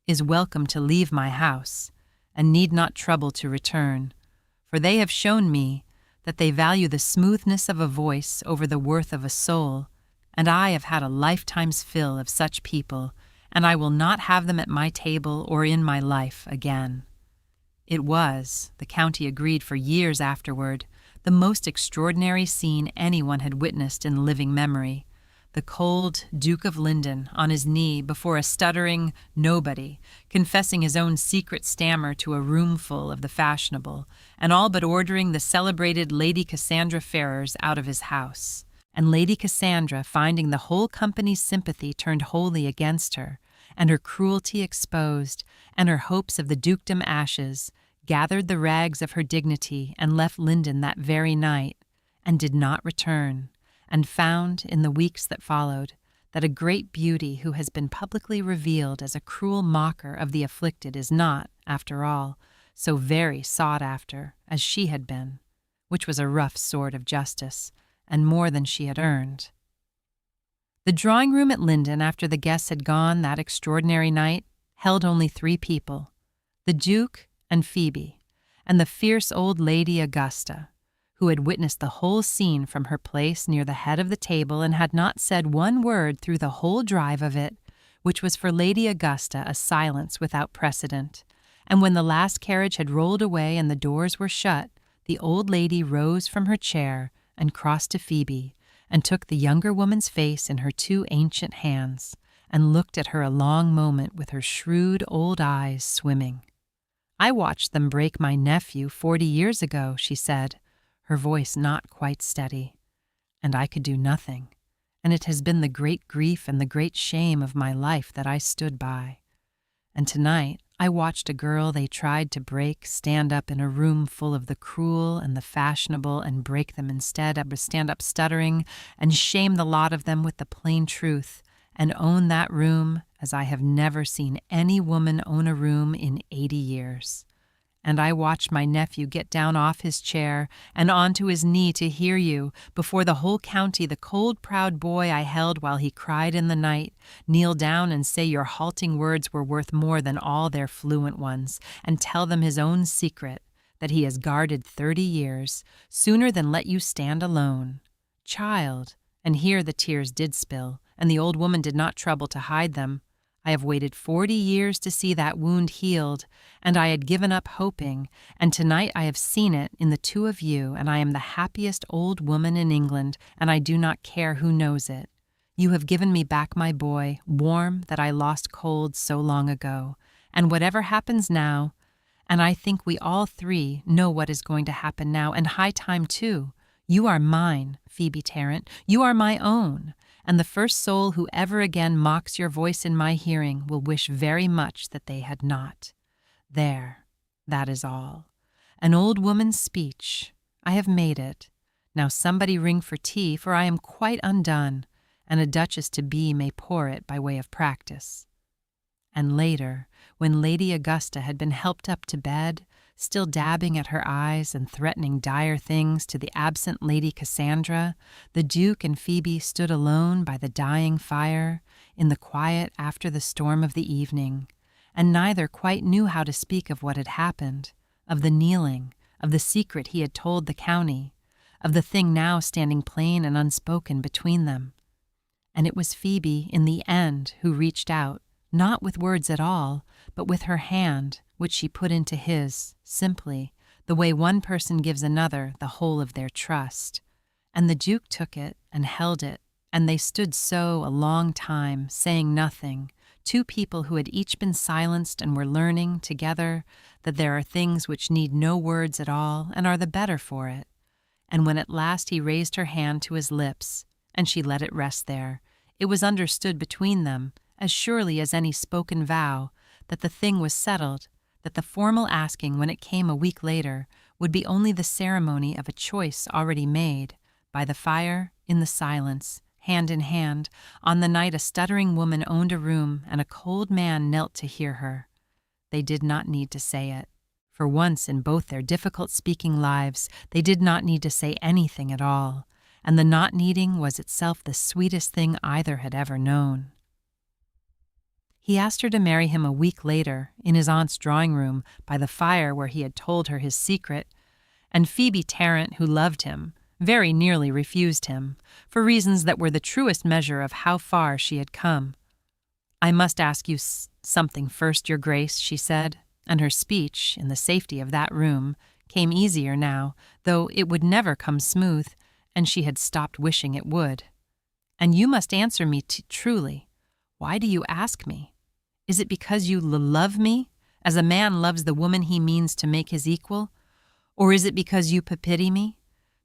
"is welcome to leave my house, and need not trouble to return, for they have shown me that they value the smoothness of a voice over the worth of a soul, and I have had a lifetime's fill of such people, and I will not have them at my table or in my life again." It was, the county agreed for years afterward, the most extraordinary scene anyone had witnessed in living memory. The cold Duke of Lyndon on his knee before a stuttering nobody, confessing his own secret stammer to a roomful of the fashionable, and all but ordering the celebrated Lady Cassandra Ferrers out of his house. And Lady Cassandra, finding the whole company's sympathy turned wholly against her, and her cruelty exposed, and her hopes of the dukedom ashes, gathered the rags of her dignity and left Lyndon that very night, and did not return, and found, in the weeks that followed, that a great beauty who has been publicly revealed as a cruel mocker of the afflicted is not, after all, so very sought after as she had been, which was a rough sort of justice, and more than she had earned. The drawing-room at Lyndon, after the guests had gone that extraordinary night, held only 3 people, the Duke and Phoebe, and the fierce old Lady Augusta, who had witnessed the whole scene from her place near the head of the table and had not said one word through the whole drive of it, which was for Lady Augusta a silence without precedent. And when the last carriage had rolled away and the doors were shut, the old lady rose from her chair and crossed to Phoebe, and took the younger woman's face in her 2 ancient hands, and looked at her a long moment with her shrewd old eyes swimming. "I watched them break my nephew 40 years ago," she said, her voice not quite steady, "and I could do nothing, and it has been the great grief and the great shame of my life that I stood by. And tonight I watched a girl they tried to break stand up in a room full of the cruel and the fashionable and break them instead, stand up stuttering and shame the lot of them with the plain truth, and own that room as I have never seen any woman own a room in 80 years. And I watched my nephew get down off his chair and onto his knee to hear you, before the whole county, the cold, proud boy I held while he cried in the night, kneel down and say your halting words were worth more than all their fluent ones, and tell them his own secret, that he has guarded 30 years, sooner than let you stand alone. Child," and here the tears did spill, and the old woman did not trouble to hide them, "I have waited 40 years to see that wound healed, and I had given up hoping, and tonight I have seen it in the 2 of you, and I am the happiest old woman in England, and I do not care who knows it. You have given me back my boy, warm that I lost cold so long ago, and whatever happens now, and I think we all 3 know what is going to happen now, and high time too. You are mine, Phoebe Tarrant, you are my own, and the first soul who ever again mocks your voice in my hearing will wish very much that they had not. There, that is all. An old woman's speech. I have made it. Now somebody ring for tea, for I am quite undone, and a duchess-to-be may pour it by way of practice." And later, when Lady Augusta had been helped up to bed, still dabbing at her eyes and threatening dire things to the absent Lady Cassandra, the Duke and Phoebe stood alone by the dying fire, in the quiet after the storm of the evening, and neither quite knew how to speak of what had happened, of the kneeling, of the secret he had told the county, of the thing now standing plain and unspoken between them. And it was Phoebe, in the end, who reached out, not with words at all, but with her hand, which she put into his, simply, the way one person gives another the whole of their trust. And the Duke took it and held it, and they stood so a long time, saying nothing, 2 people who had each been silenced and were learning, together, that there are things which need no words at all and are the better for it. And when at last he raised her hand to his lips, and she let it rest there, it was understood between them, as surely as any spoken vow, that the thing was settled, that the formal asking, when it came a week later, would be only the ceremony of a choice already made, by the fire, in the silence, hand in hand, on the night a stuttering woman owned a room and a cold man knelt to hear her. They did not need to say it. For once in both their difficult speaking lives, they did not need to say anything at all, and the not needing was itself the sweetest thing either had ever known. He asked her to marry him a week later, in his aunt's drawing-room, by the fire where he had told her his secret, and Phoebe Tarrant, who loved him, very nearly refused him, for reasons that were the truest measure of how far she had come. "I must ask you something first, Your Grace," she said, and her speech, in the safety of that room, came easier now, though it would never come smooth, and she had stopped wishing it would. "And you must answer me truly. Why do you ask me? Is it because you love me, as a man loves the woman he means to make his equal? Or is it because you pity me?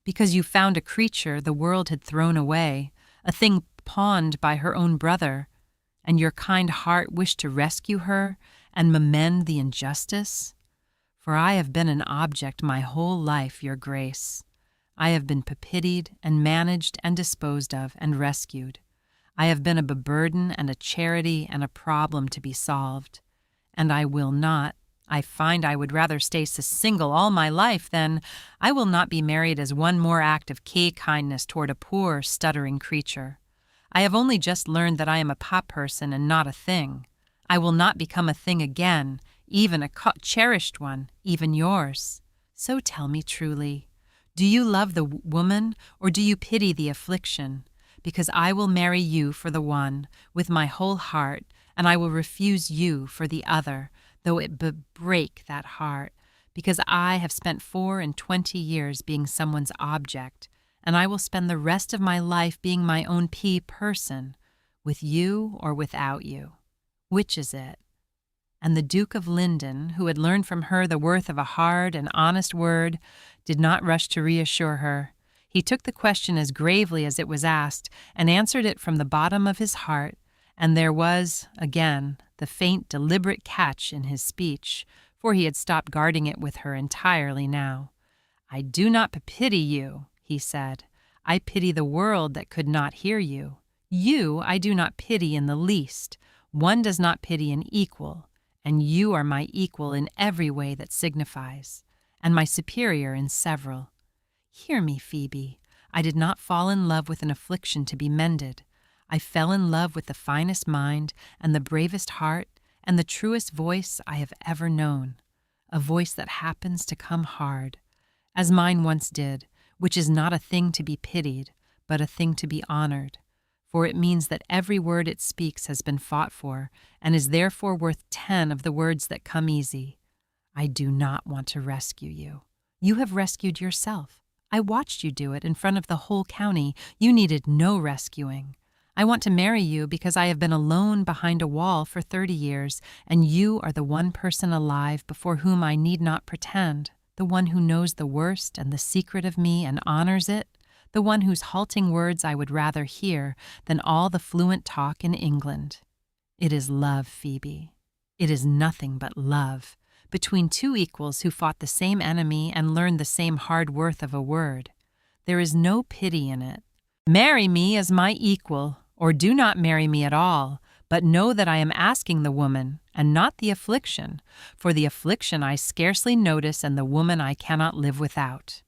Because you found a creature the world had thrown away, a thing pawned by her own brother, and your kind heart wished to rescue her and amend the injustice? For I have been an object my whole life, Your Grace. I have been pitied and managed and disposed of and rescued. I have been a burden and a charity and a problem to be solved. And I will not, I find I would rather stay single all my life than I will not be married as one more act of kindness toward a poor, stuttering creature. I have only just learned that I am a person and not a thing. I will not become a thing again, even a cherished one, even yours. So tell me truly, do you love the woman or do you pity the affliction? Because I will marry you for the one, with my whole heart, and I will refuse you for the other, though it break that heart, because I have spent 24 years being someone's object, and I will spend the rest of my life being my own person, with you or without you. Which is it?" And the Duke of Lyndon, who had learned from her the worth of a hard and honest word, did not rush to reassure her. He took the question as gravely as it was asked, and answered it from the bottom of his heart, and there was, again, the faint, deliberate catch in his speech, for he had stopped guarding it with her entirely now. "I do not pity you," he said. "I pity the world that could not hear you. You I do not pity in the least. One does not pity an equal, and you are my equal in every way that signifies, and my superior in several. Hear me, Phoebe. I did not fall in love with an affliction to be mended. I fell in love with the finest mind and the bravest heart and the truest voice I have ever known, a voice that happens to come hard, as mine once did, which is not a thing to be pitied, but a thing to be honored, for it means that every word it speaks has been fought for and is therefore worth 10 of the words that come easy. I do not want to rescue you. You have rescued yourself. I watched you do it in front of the whole county. You needed no rescuing. I want to marry you because I have been alone behind a wall for 30 years, and you are the one person alive before whom I need not pretend, the one who knows the worst and the secret of me and honors it, the one whose halting words I would rather hear than all the fluent talk in England. It is love, Phoebe. It is nothing but love, between two equals who fought the same enemy and learned the same hard worth of a word. There is no pity in it. Marry me as my equal, or do not marry me at all, but know that I am asking the woman, and not the affliction, for the affliction I scarcely notice and the woman I cannot live without.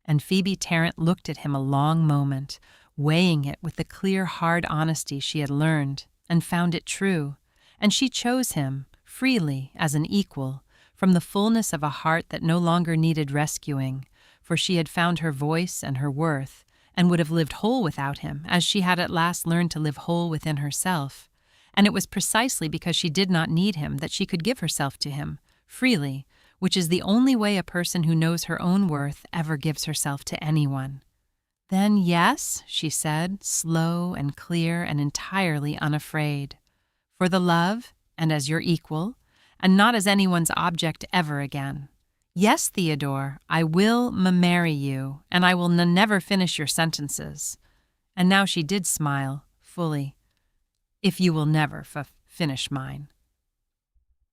And Phoebe Tarrant looked at him a long moment, weighing it with the clear, hard honesty she had learned, and found it true, and she chose him, freely, as an equal, from the fullness of a heart that no longer needed rescuing, for she had found her voice and her worth, and would have lived whole without him, as she had at last learned to live whole within herself. And it was precisely because she did not need him that she could give herself to him, freely, which is the only way a person who knows her own worth ever gives herself to anyone. "Then yes," she said, slow and clear and entirely unafraid. "For the love, and as your equal, and not as anyone's object ever again. Yes, Theodore, I will marry you, and I will never finish your sentences." And now she did smile, fully. "If you will never finish mine."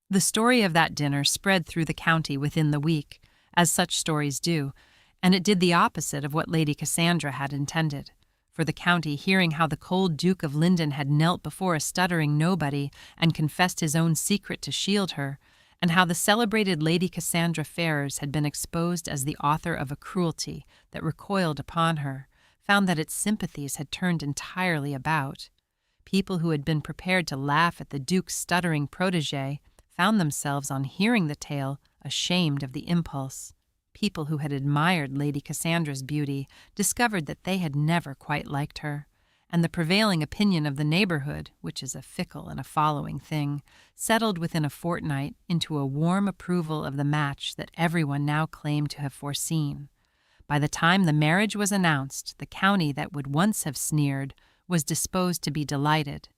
The story of that dinner spread through the county within the week, as such stories do, and it did the opposite of what Lady Cassandra had intended. For the county, hearing how the cold Duke of Lyndon had knelt before a stuttering nobody and confessed his own secret to shield her, and how the celebrated Lady Cassandra Ferrers had been exposed as the author of a cruelty that recoiled upon her, found that its sympathies had turned entirely about. People who had been prepared to laugh at the Duke's stuttering protégé found themselves, on hearing the tale, ashamed of the impulse. People who had admired Lady Cassandra's beauty discovered that they had never quite liked her, and the prevailing opinion of the neighborhood, which is a fickle and a following thing, settled within a fortnight into a warm approval of the match that everyone now claimed to have foreseen. By the time the marriage was announced, the county that would once have sneered was disposed to be delighted,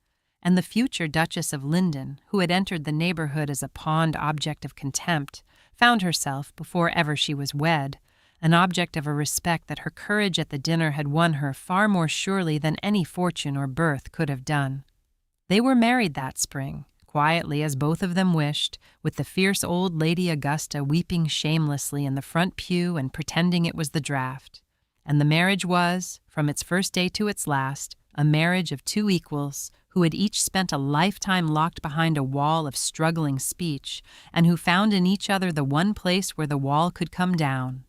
and the future Duchess of Lyndon, who had entered the neighborhood as a pawned object of contempt, found herself, before ever she was wed, an object of a respect that her courage at the dinner had won her far more surely than any fortune or birth could have done. They were married that spring, quietly as both of them wished, with the fierce old Lady Augusta weeping shamelessly in the front pew and pretending it was the draft. And the marriage was, from its first day to its last, a marriage of two equals, who had each spent a lifetime locked behind a wall of struggling speech, and who found in each other the one place where the wall could come down.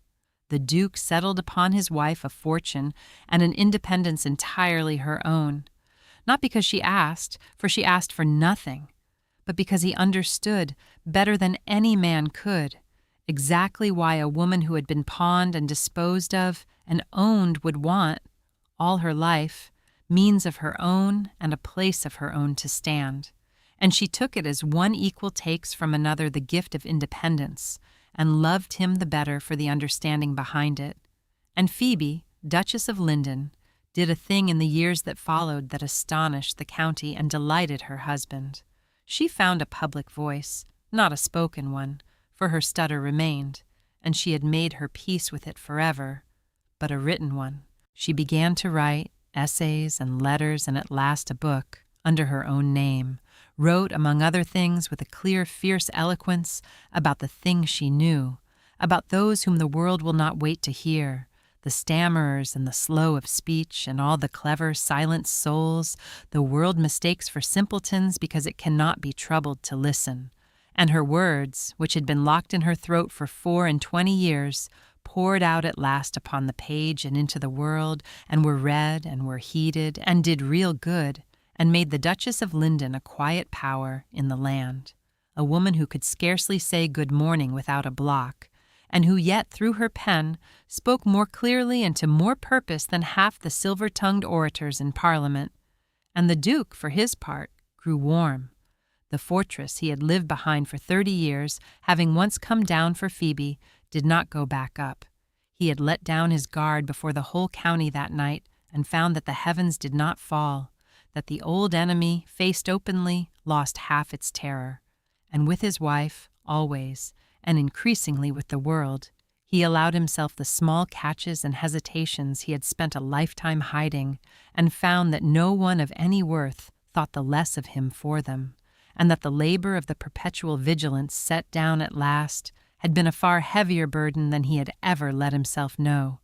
The Duke settled upon his wife a fortune and an independence entirely her own, not because she asked, for she asked for nothing, but because he understood, better than any man could, exactly why a woman who had been pawned and disposed of and owned would want, all her life, means of her own and a place of her own to stand. And she took it as one equal takes from another the gift of independence, and loved him the better for the understanding behind it. And Phoebe, Duchess of Lyndon, did a thing in the years that followed that astonished the county and delighted her husband. She found a public voice, not a spoken one, for her stutter remained, and she had made her peace with it forever, but a written one. She began to write essays and letters and at last a book, under her own name, wrote, among other things, with a clear, fierce eloquence, about the things she knew, about those whom the world will not wait to hear, the stammerers and the slow of speech and all the clever, silent souls the world mistakes for simpletons because it cannot be troubled to listen. And her words, which had been locked in her throat for 24 years, poured out at last upon the page and into the world, and were read and were heeded and did real good, and made the Duchess of Lyndon a quiet power in the land, a woman who could scarcely say good morning without a block, and who yet through her pen spoke more clearly and to more purpose than half the silver-tongued orators in Parliament. And the Duke, for his part, grew warm. The fortress he had lived behind for 30 years, having once come down for Phoebe, did not go back up. He had let down his guard before the whole county that night and found that the heavens did not fall, that the old enemy, faced openly, lost half its terror. And with his wife, always, and increasingly with the world, he allowed himself the small catches and hesitations he had spent a lifetime hiding, and found that no one of any worth thought the less of him for them, and that the labor of the perpetual vigilance set down at last had been a far heavier burden than he had ever let himself know.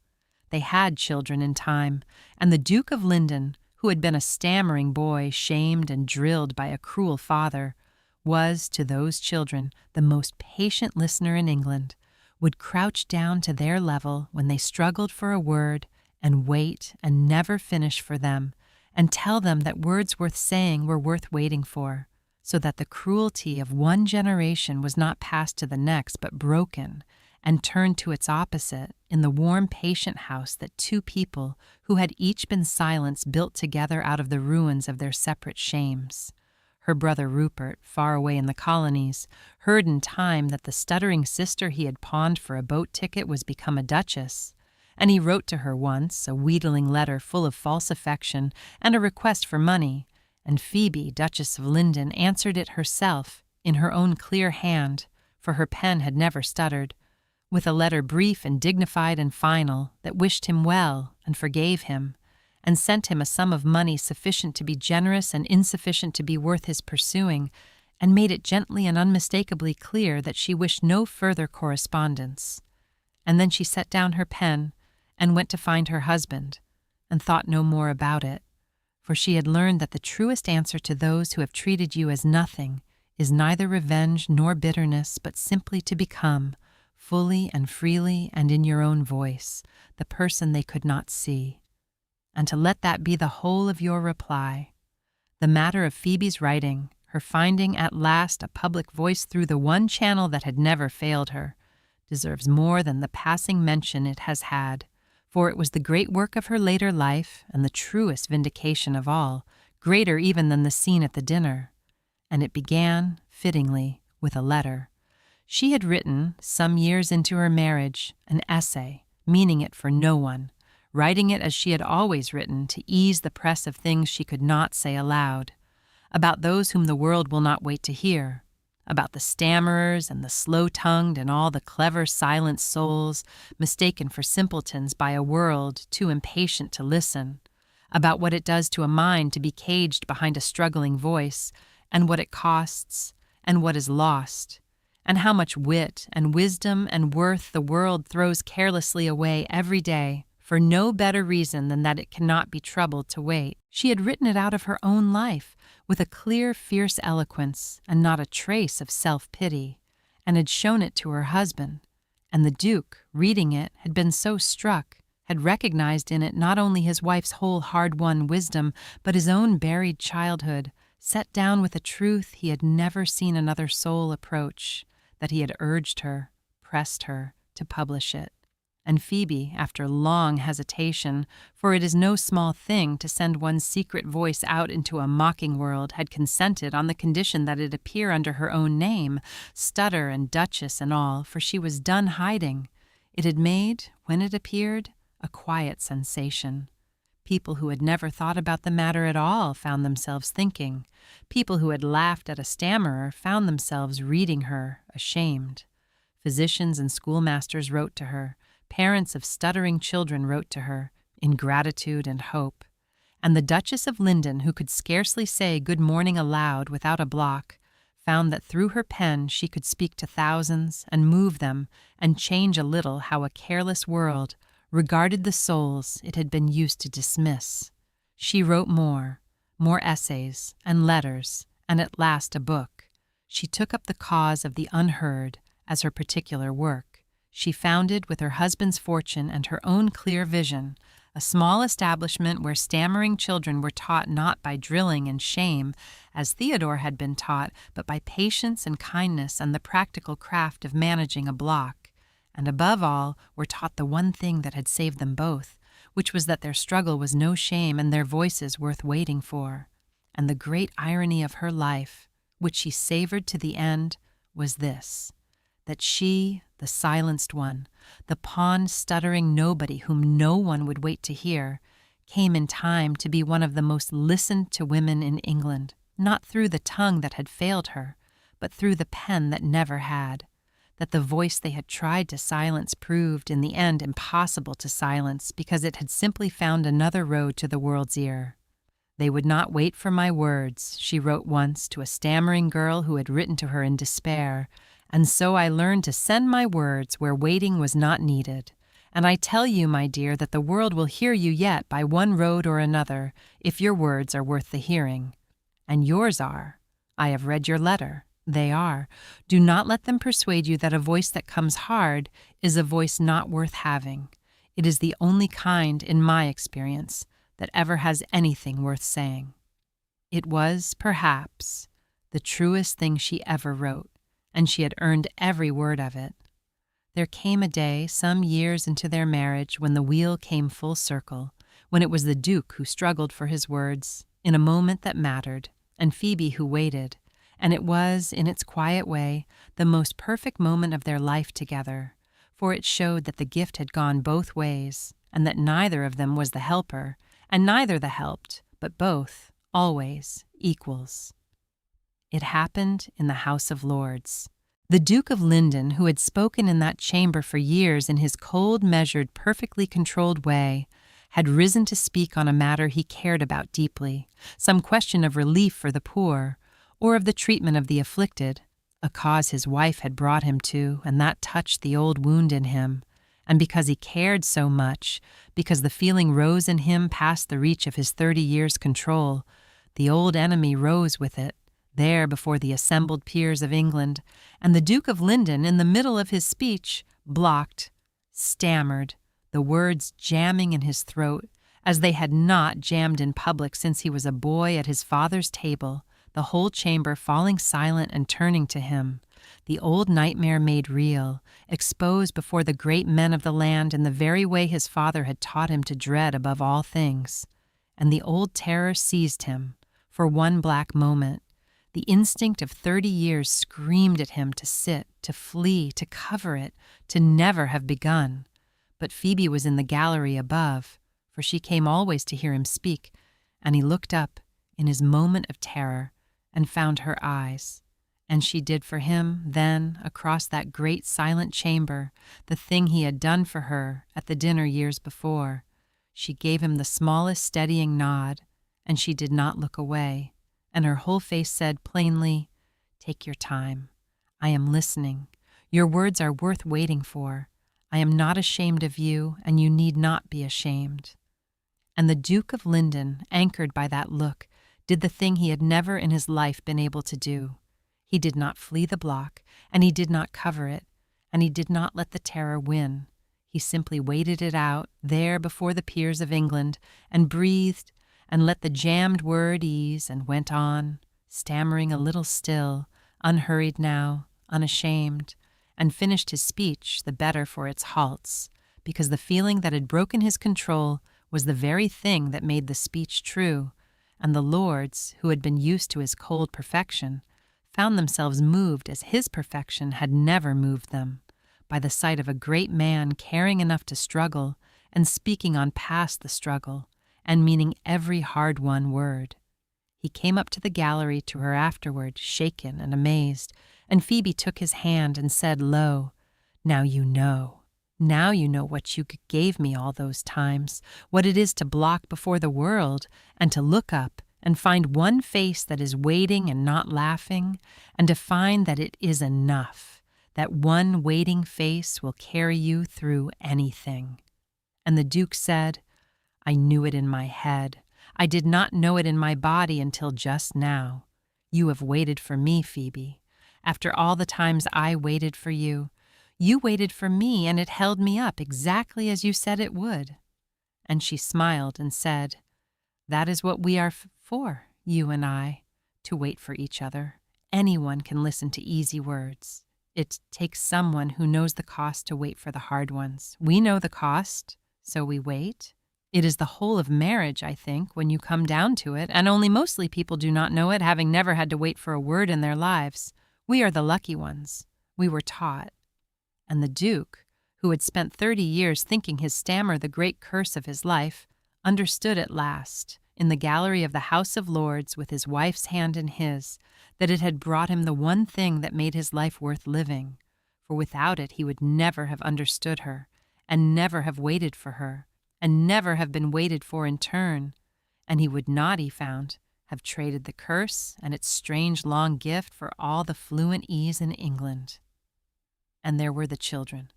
They had children in time, and the Duke of Lyndon, who had been a stammering boy shamed and drilled by a cruel father, was, to those children, the most patient listener in England, would crouch down to their level when they struggled for a word and wait and never finish for them, and tell them that words worth saying were worth waiting for, so that the cruelty of one generation was not passed to the next but broken and turned to its opposite in the warm, patient house that two people who had each been silenced built together out of the ruins of their separate shames. Her brother Rupert, far away in the colonies, heard in time that the stuttering sister he had pawned for a boat ticket was become a duchess, and he wrote to her once a wheedling letter full of false affection and a request for money, and Phoebe, Duchess of Lyndon, answered it herself, in her own clear hand, for her pen had never stuttered, with a letter brief and dignified and final that wished him well and forgave him, and sent him a sum of money sufficient to be generous and insufficient to be worth his pursuing, and made it gently and unmistakably clear that she wished no further correspondence. And then she set down her pen and went to find her husband, and thought no more about it, for she had learned that the truest answer to those who have treated you as nothing is neither revenge nor bitterness, but simply to become, fully and freely and in your own voice, the person they could not see, and to let that be the whole of your reply. The matter of Phoebe's writing, her finding at last a public voice through the one channel that had never failed her, deserves more than the passing mention it has had, for it was the great work of her later life and the truest vindication of all, greater even than the scene at the dinner. And it began, fittingly, with a letter. She had written, some years into her marriage, an essay, meaning it for no one, writing it as she had always written to ease the press of things she could not say aloud, about those whom the world will not wait to hear, about the stammerers and the slow-tongued and all the clever silent souls mistaken for simpletons by a world too impatient to listen, about what it does to a mind to be caged behind a struggling voice, and what it costs, and what is lost, and how much wit and wisdom and worth the world throws carelessly away every day, for no better reason than that it cannot be troubled to wait. She had written it out of her own life, with a clear, fierce eloquence, and not a trace of self-pity, and had shown it to her husband. And the Duke, reading it, had been so struck, had recognized in it not only his wife's whole hard-won wisdom, but his own buried childhood, set down with a truth he had never seen another soul approach, that he had urged her, pressed her, to publish it. And Phoebe, after long hesitation, for it is no small thing to send one's secret voice out into a mocking world, had consented on the condition that it appear under her own name, Stutter and Duchess and all, for she was done hiding. It had made, when it appeared, a quiet sensation. People who had never thought about the matter at all found themselves thinking. People who had laughed at a stammerer found themselves reading her, ashamed. Physicians and schoolmasters wrote to her. Parents of stuttering children wrote to her, in gratitude and hope. And the Duchess of Lyndon, who could scarcely say good morning aloud without a block, found that through her pen she could speak to thousands and move them and change a little how a careless world regarded the souls it had been used to dismiss. She wrote more essays and letters, and at last a book. She took up the cause of the unheard as her particular work. She founded, with her husband's fortune and her own clear vision, a small establishment where stammering children were taught not by drilling and shame, as Theodore had been taught, but by patience and kindness and the practical craft of managing a block, and above all were taught the one thing that had saved them both, which was that their struggle was no shame and their voices worth waiting for. And the great irony of her life, which she savored to the end, was this, that she, the silenced one, the pawned, stuttering nobody whom no one would wait to hear, came in time to be one of the most listened to women in England, not through the tongue that had failed her, but through the pen that never had, that the voice they had tried to silence proved in the end impossible to silence because it had simply found another road to the world's ear. "They would not wait for my words," she wrote once to a stammering girl who had written to her in despair, "and so I learned to send my words where waiting was not needed. And I tell you, my dear, that the world will hear you yet by one road or another, if your words are worth the hearing. And yours are. I have read your letter. They are. Do not let them persuade you that a voice that comes hard is a voice not worth having. It is the only kind, in my experience, that ever has anything worth saying." It was, perhaps, the truest thing she ever wrote, and she had earned every word of it. There came a day, some years into their marriage, when the wheel came full circle, when it was the Duke who struggled for his words, in a moment that mattered, and Phoebe who waited, and it was, in its quiet way, the most perfect moment of their life together, for it showed that the gift had gone both ways, and that neither of them was the helper, and neither the helped, but both, always, equals. It happened in the House of Lords. The Duke of Lyndon, who had spoken in that chamber for years in his cold, measured, perfectly controlled way, had risen to speak on a matter he cared about deeply, some question of relief for the poor, or of the treatment of the afflicted, a cause his wife had brought him to, and that touched the old wound in him. And because he cared so much, because the feeling rose in him past the reach of his 30 years' control, the old enemy rose with it, there before the assembled peers of England, and the Duke of Lyndon, in the middle of his speech, blocked, stammered, the words jamming in his throat, as they had not jammed in public since he was a boy at his father's table, the whole chamber falling silent and turning to him, the old nightmare made real, exposed before the great men of the land in the very way his father had taught him to dread above all things. And the old terror seized him, for one black moment. The instinct of 30 years screamed at him to sit, to flee, to cover it, to never have begun. But Phoebe was in the gallery above, for she came always to hear him speak, and he looked up in his moment of terror and found her eyes. And she did for him, then, across that great silent chamber, the thing he had done for her at the dinner years before. She gave him the smallest steadying nod, and she did not look away, and her whole face said plainly, "Take your time. I am listening. Your words are worth waiting for. I am not ashamed of you, and you need not be ashamed." And the Duke of Lyndon, anchored by that look, did the thing he had never in his life been able to do. He did not flee the block, and he did not cover it, and he did not let the terror win. He simply waited it out, there before the peers of England, and breathed, and let the jammed word ease, and went on, stammering a little still, unhurried now, unashamed, and finished his speech the better for its halts, because the feeling that had broken his control was the very thing that made the speech true, and the lords, who had been used to his cold perfection, found themselves moved as his perfection had never moved them, by the sight of a great man caring enough to struggle and speaking on past the struggle and meaning every hard-won word. He came up to the gallery to her afterward, shaken and amazed, and Phoebe took his hand and said low, "Now you know. Now you know what you gave me all those times, what it is to block before the world and to look up and find one face that is waiting and not laughing, and to find that it is enough, that one waiting face will carry you through anything." And the Duke said, "I knew it in my head. I did not know it in my body until just now. You have waited for me, Phoebe. After all the times I waited for you, you waited for me, and it held me up exactly as you said it would." And she smiled and said, "That is what we are for, you and I, to wait for each other. Anyone can listen to easy words. It takes someone who knows the cost to wait for the hard ones. We know the cost, so we wait. It is the whole of marriage, I think, when you come down to it, and only mostly people do not know it, having never had to wait for a word in their lives. We are the lucky ones. We were taught." And the Duke, who had spent 30 years thinking his stammer the great curse of his life, understood at last, in the gallery of the House of Lords with his wife's hand in his, that it had brought him the one thing that made his life worth living, for without it he would never have understood her, and never have waited for her, and never have been waited for in turn, and he would not, he found, have traded the curse and its strange long gift for all the fluent ease in England. And there were the children,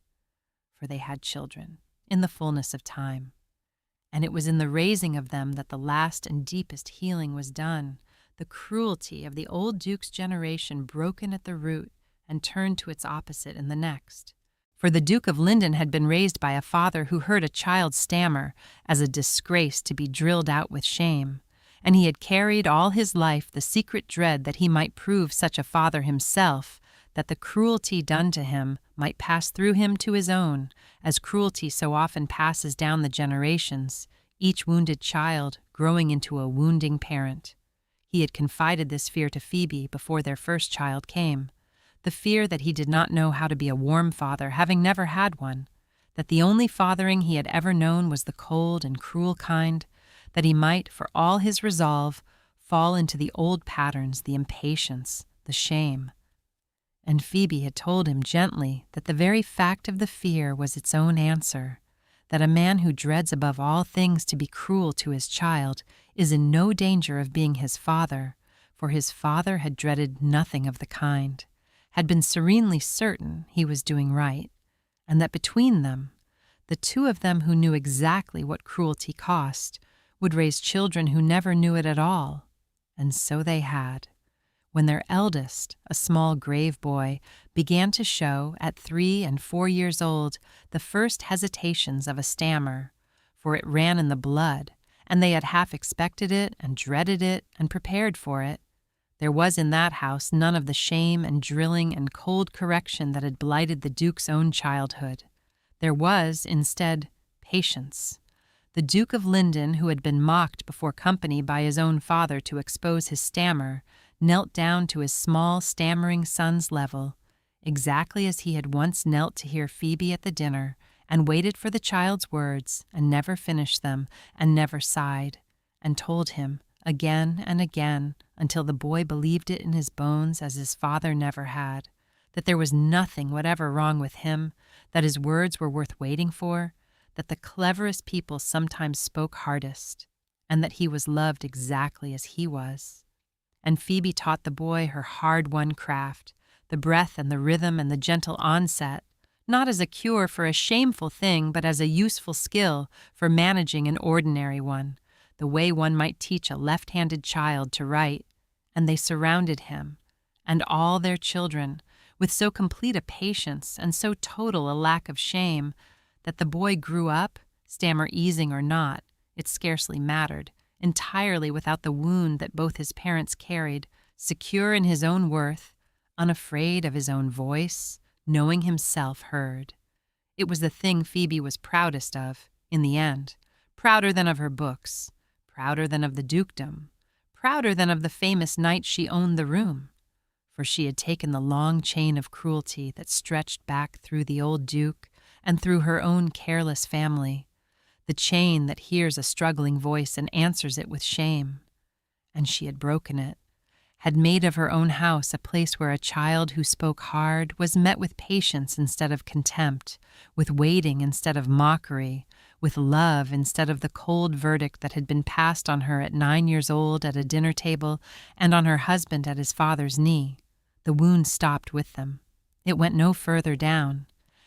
for they had children, in the fullness of time. And it was in the raising of them that the last and deepest healing was done, the cruelty of the old Duke's generation broken at the root and turned to its opposite in the next. For the Duke of Lyndon had been raised by a father who heard a child stammer as a disgrace to be drilled out with shame, and he had carried all his life the secret dread that he might prove such a father himself, that the cruelty done to him might pass through him to his own, as cruelty so often passes down the generations, each wounded child growing into a wounding parent. He had confided this fear to Phoebe before their first child came, the fear that he did not know how to be a warm father, having never had one, that the only fathering he had ever known was the cold and cruel kind, that he might, for all his resolve, fall into the old patterns, the impatience, the shame. And Phoebe had told him gently that the very fact of the fear was its own answer, that a man who dreads above all things to be cruel to his child is in no danger of being his father, for his father had dreaded nothing of the kind, had been serenely certain he was doing right, and that between them, the two of them who knew exactly what cruelty cost, would raise children who never knew it at all. And so they had. When their eldest, a small grave boy, began to show, at 3 and 4 years old, the first hesitations of a stammer, for it ran in the blood, and they had half expected it and dreaded it and prepared for it, There was in that house none of the shame and drilling and cold correction that had blighted the Duke's own childhood. There was, instead, patience. The Duke of Lyndon, who had been mocked before company by his own father to expose his stammer, knelt down to his small, stammering son's level, exactly as he had once knelt to hear Phoebe at the dinner, and waited for the child's words, and never finished them, and never sighed, and told him, again and again, until the boy believed it in his bones as his father never had, that there was nothing whatever wrong with him, that his words were worth waiting for, that the cleverest people sometimes spoke hardest, and that he was loved exactly as he was. And Phoebe taught the boy her hard-won craft, the breath and the rhythm and the gentle onset, not as a cure for a shameful thing, but as a useful skill for managing an ordinary one, the way one might teach a left-handed child to write. And they surrounded him, and all their children, with so complete a patience and so total a lack of shame, that the boy grew up, stammer easing or not, it scarcely mattered, entirely without the wound that both his parents carried, secure in his own worth, unafraid of his own voice, knowing himself heard. It was the thing Phoebe was proudest of, in the end, prouder than of her books, prouder than of the dukedom, prouder than of the famous night she owned the room, for she had taken the long chain of cruelty that stretched back through the old Duke and through her own careless family, the chain that hears a struggling voice and answers it with shame. And she had broken it, had made of her own house a place where a child who spoke hard was met with patience instead of contempt, with waiting instead of mockery, with love instead of the cold verdict that had been passed on her at 9 years old at a dinner table and on her husband at his father's knee. The wound stopped with them. It went no further down.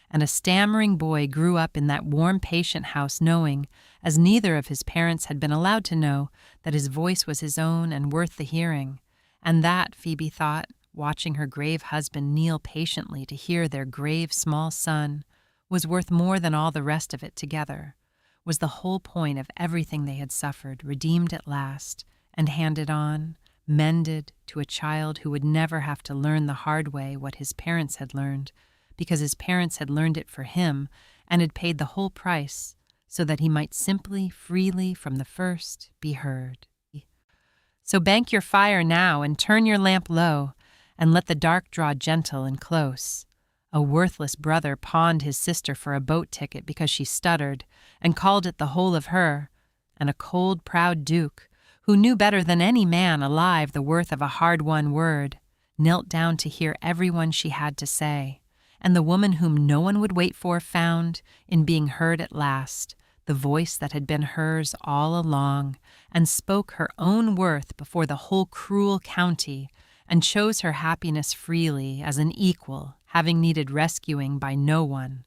And a stammering boy grew up in that warm, patient house knowing, as neither of his parents had been allowed to know, that his voice was his own and worth the hearing, and that, Phoebe thought, watching her grave husband kneel patiently to hear their grave small son, was worth more than all the rest of it together, was the whole point of everything they had suffered, redeemed at last, and handed on, mended, to a child who would never have to learn the hard way what his parents had learned, because his parents had learned it for him and had paid the whole price so that he might simply, freely, from the first, be heard. So bank your fire now and turn your lamp low, and let the dark draw gentle and close. A worthless brother pawned his sister for a boat ticket because she stuttered, and called it the whole of her, and a cold, proud duke, who knew better than any man alive the worth of a hard-won word, knelt down to hear everyone she had to say. And the woman whom no one would wait for found, in being heard at last, the voice that had been hers all along, and spoke her own worth before the whole cruel county, and chose her happiness freely as an equal, having needed rescuing by no one.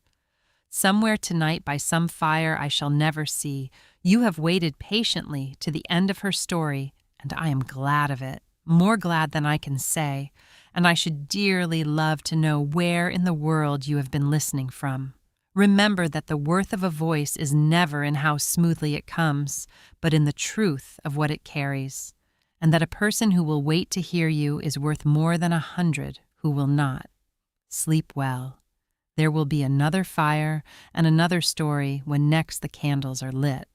Somewhere tonight by some fire I shall never see, you have waited patiently to the end of her story, and I am glad of it, more glad than I can say, and I should dearly love to know where in the world you have been listening from. Remember that the worth of a voice is never in how smoothly it comes, but in the truth of what it carries, and that a person who will wait to hear you is worth more than 100 who will not. Sleep well. There will be another fire and another story when next the candles are lit.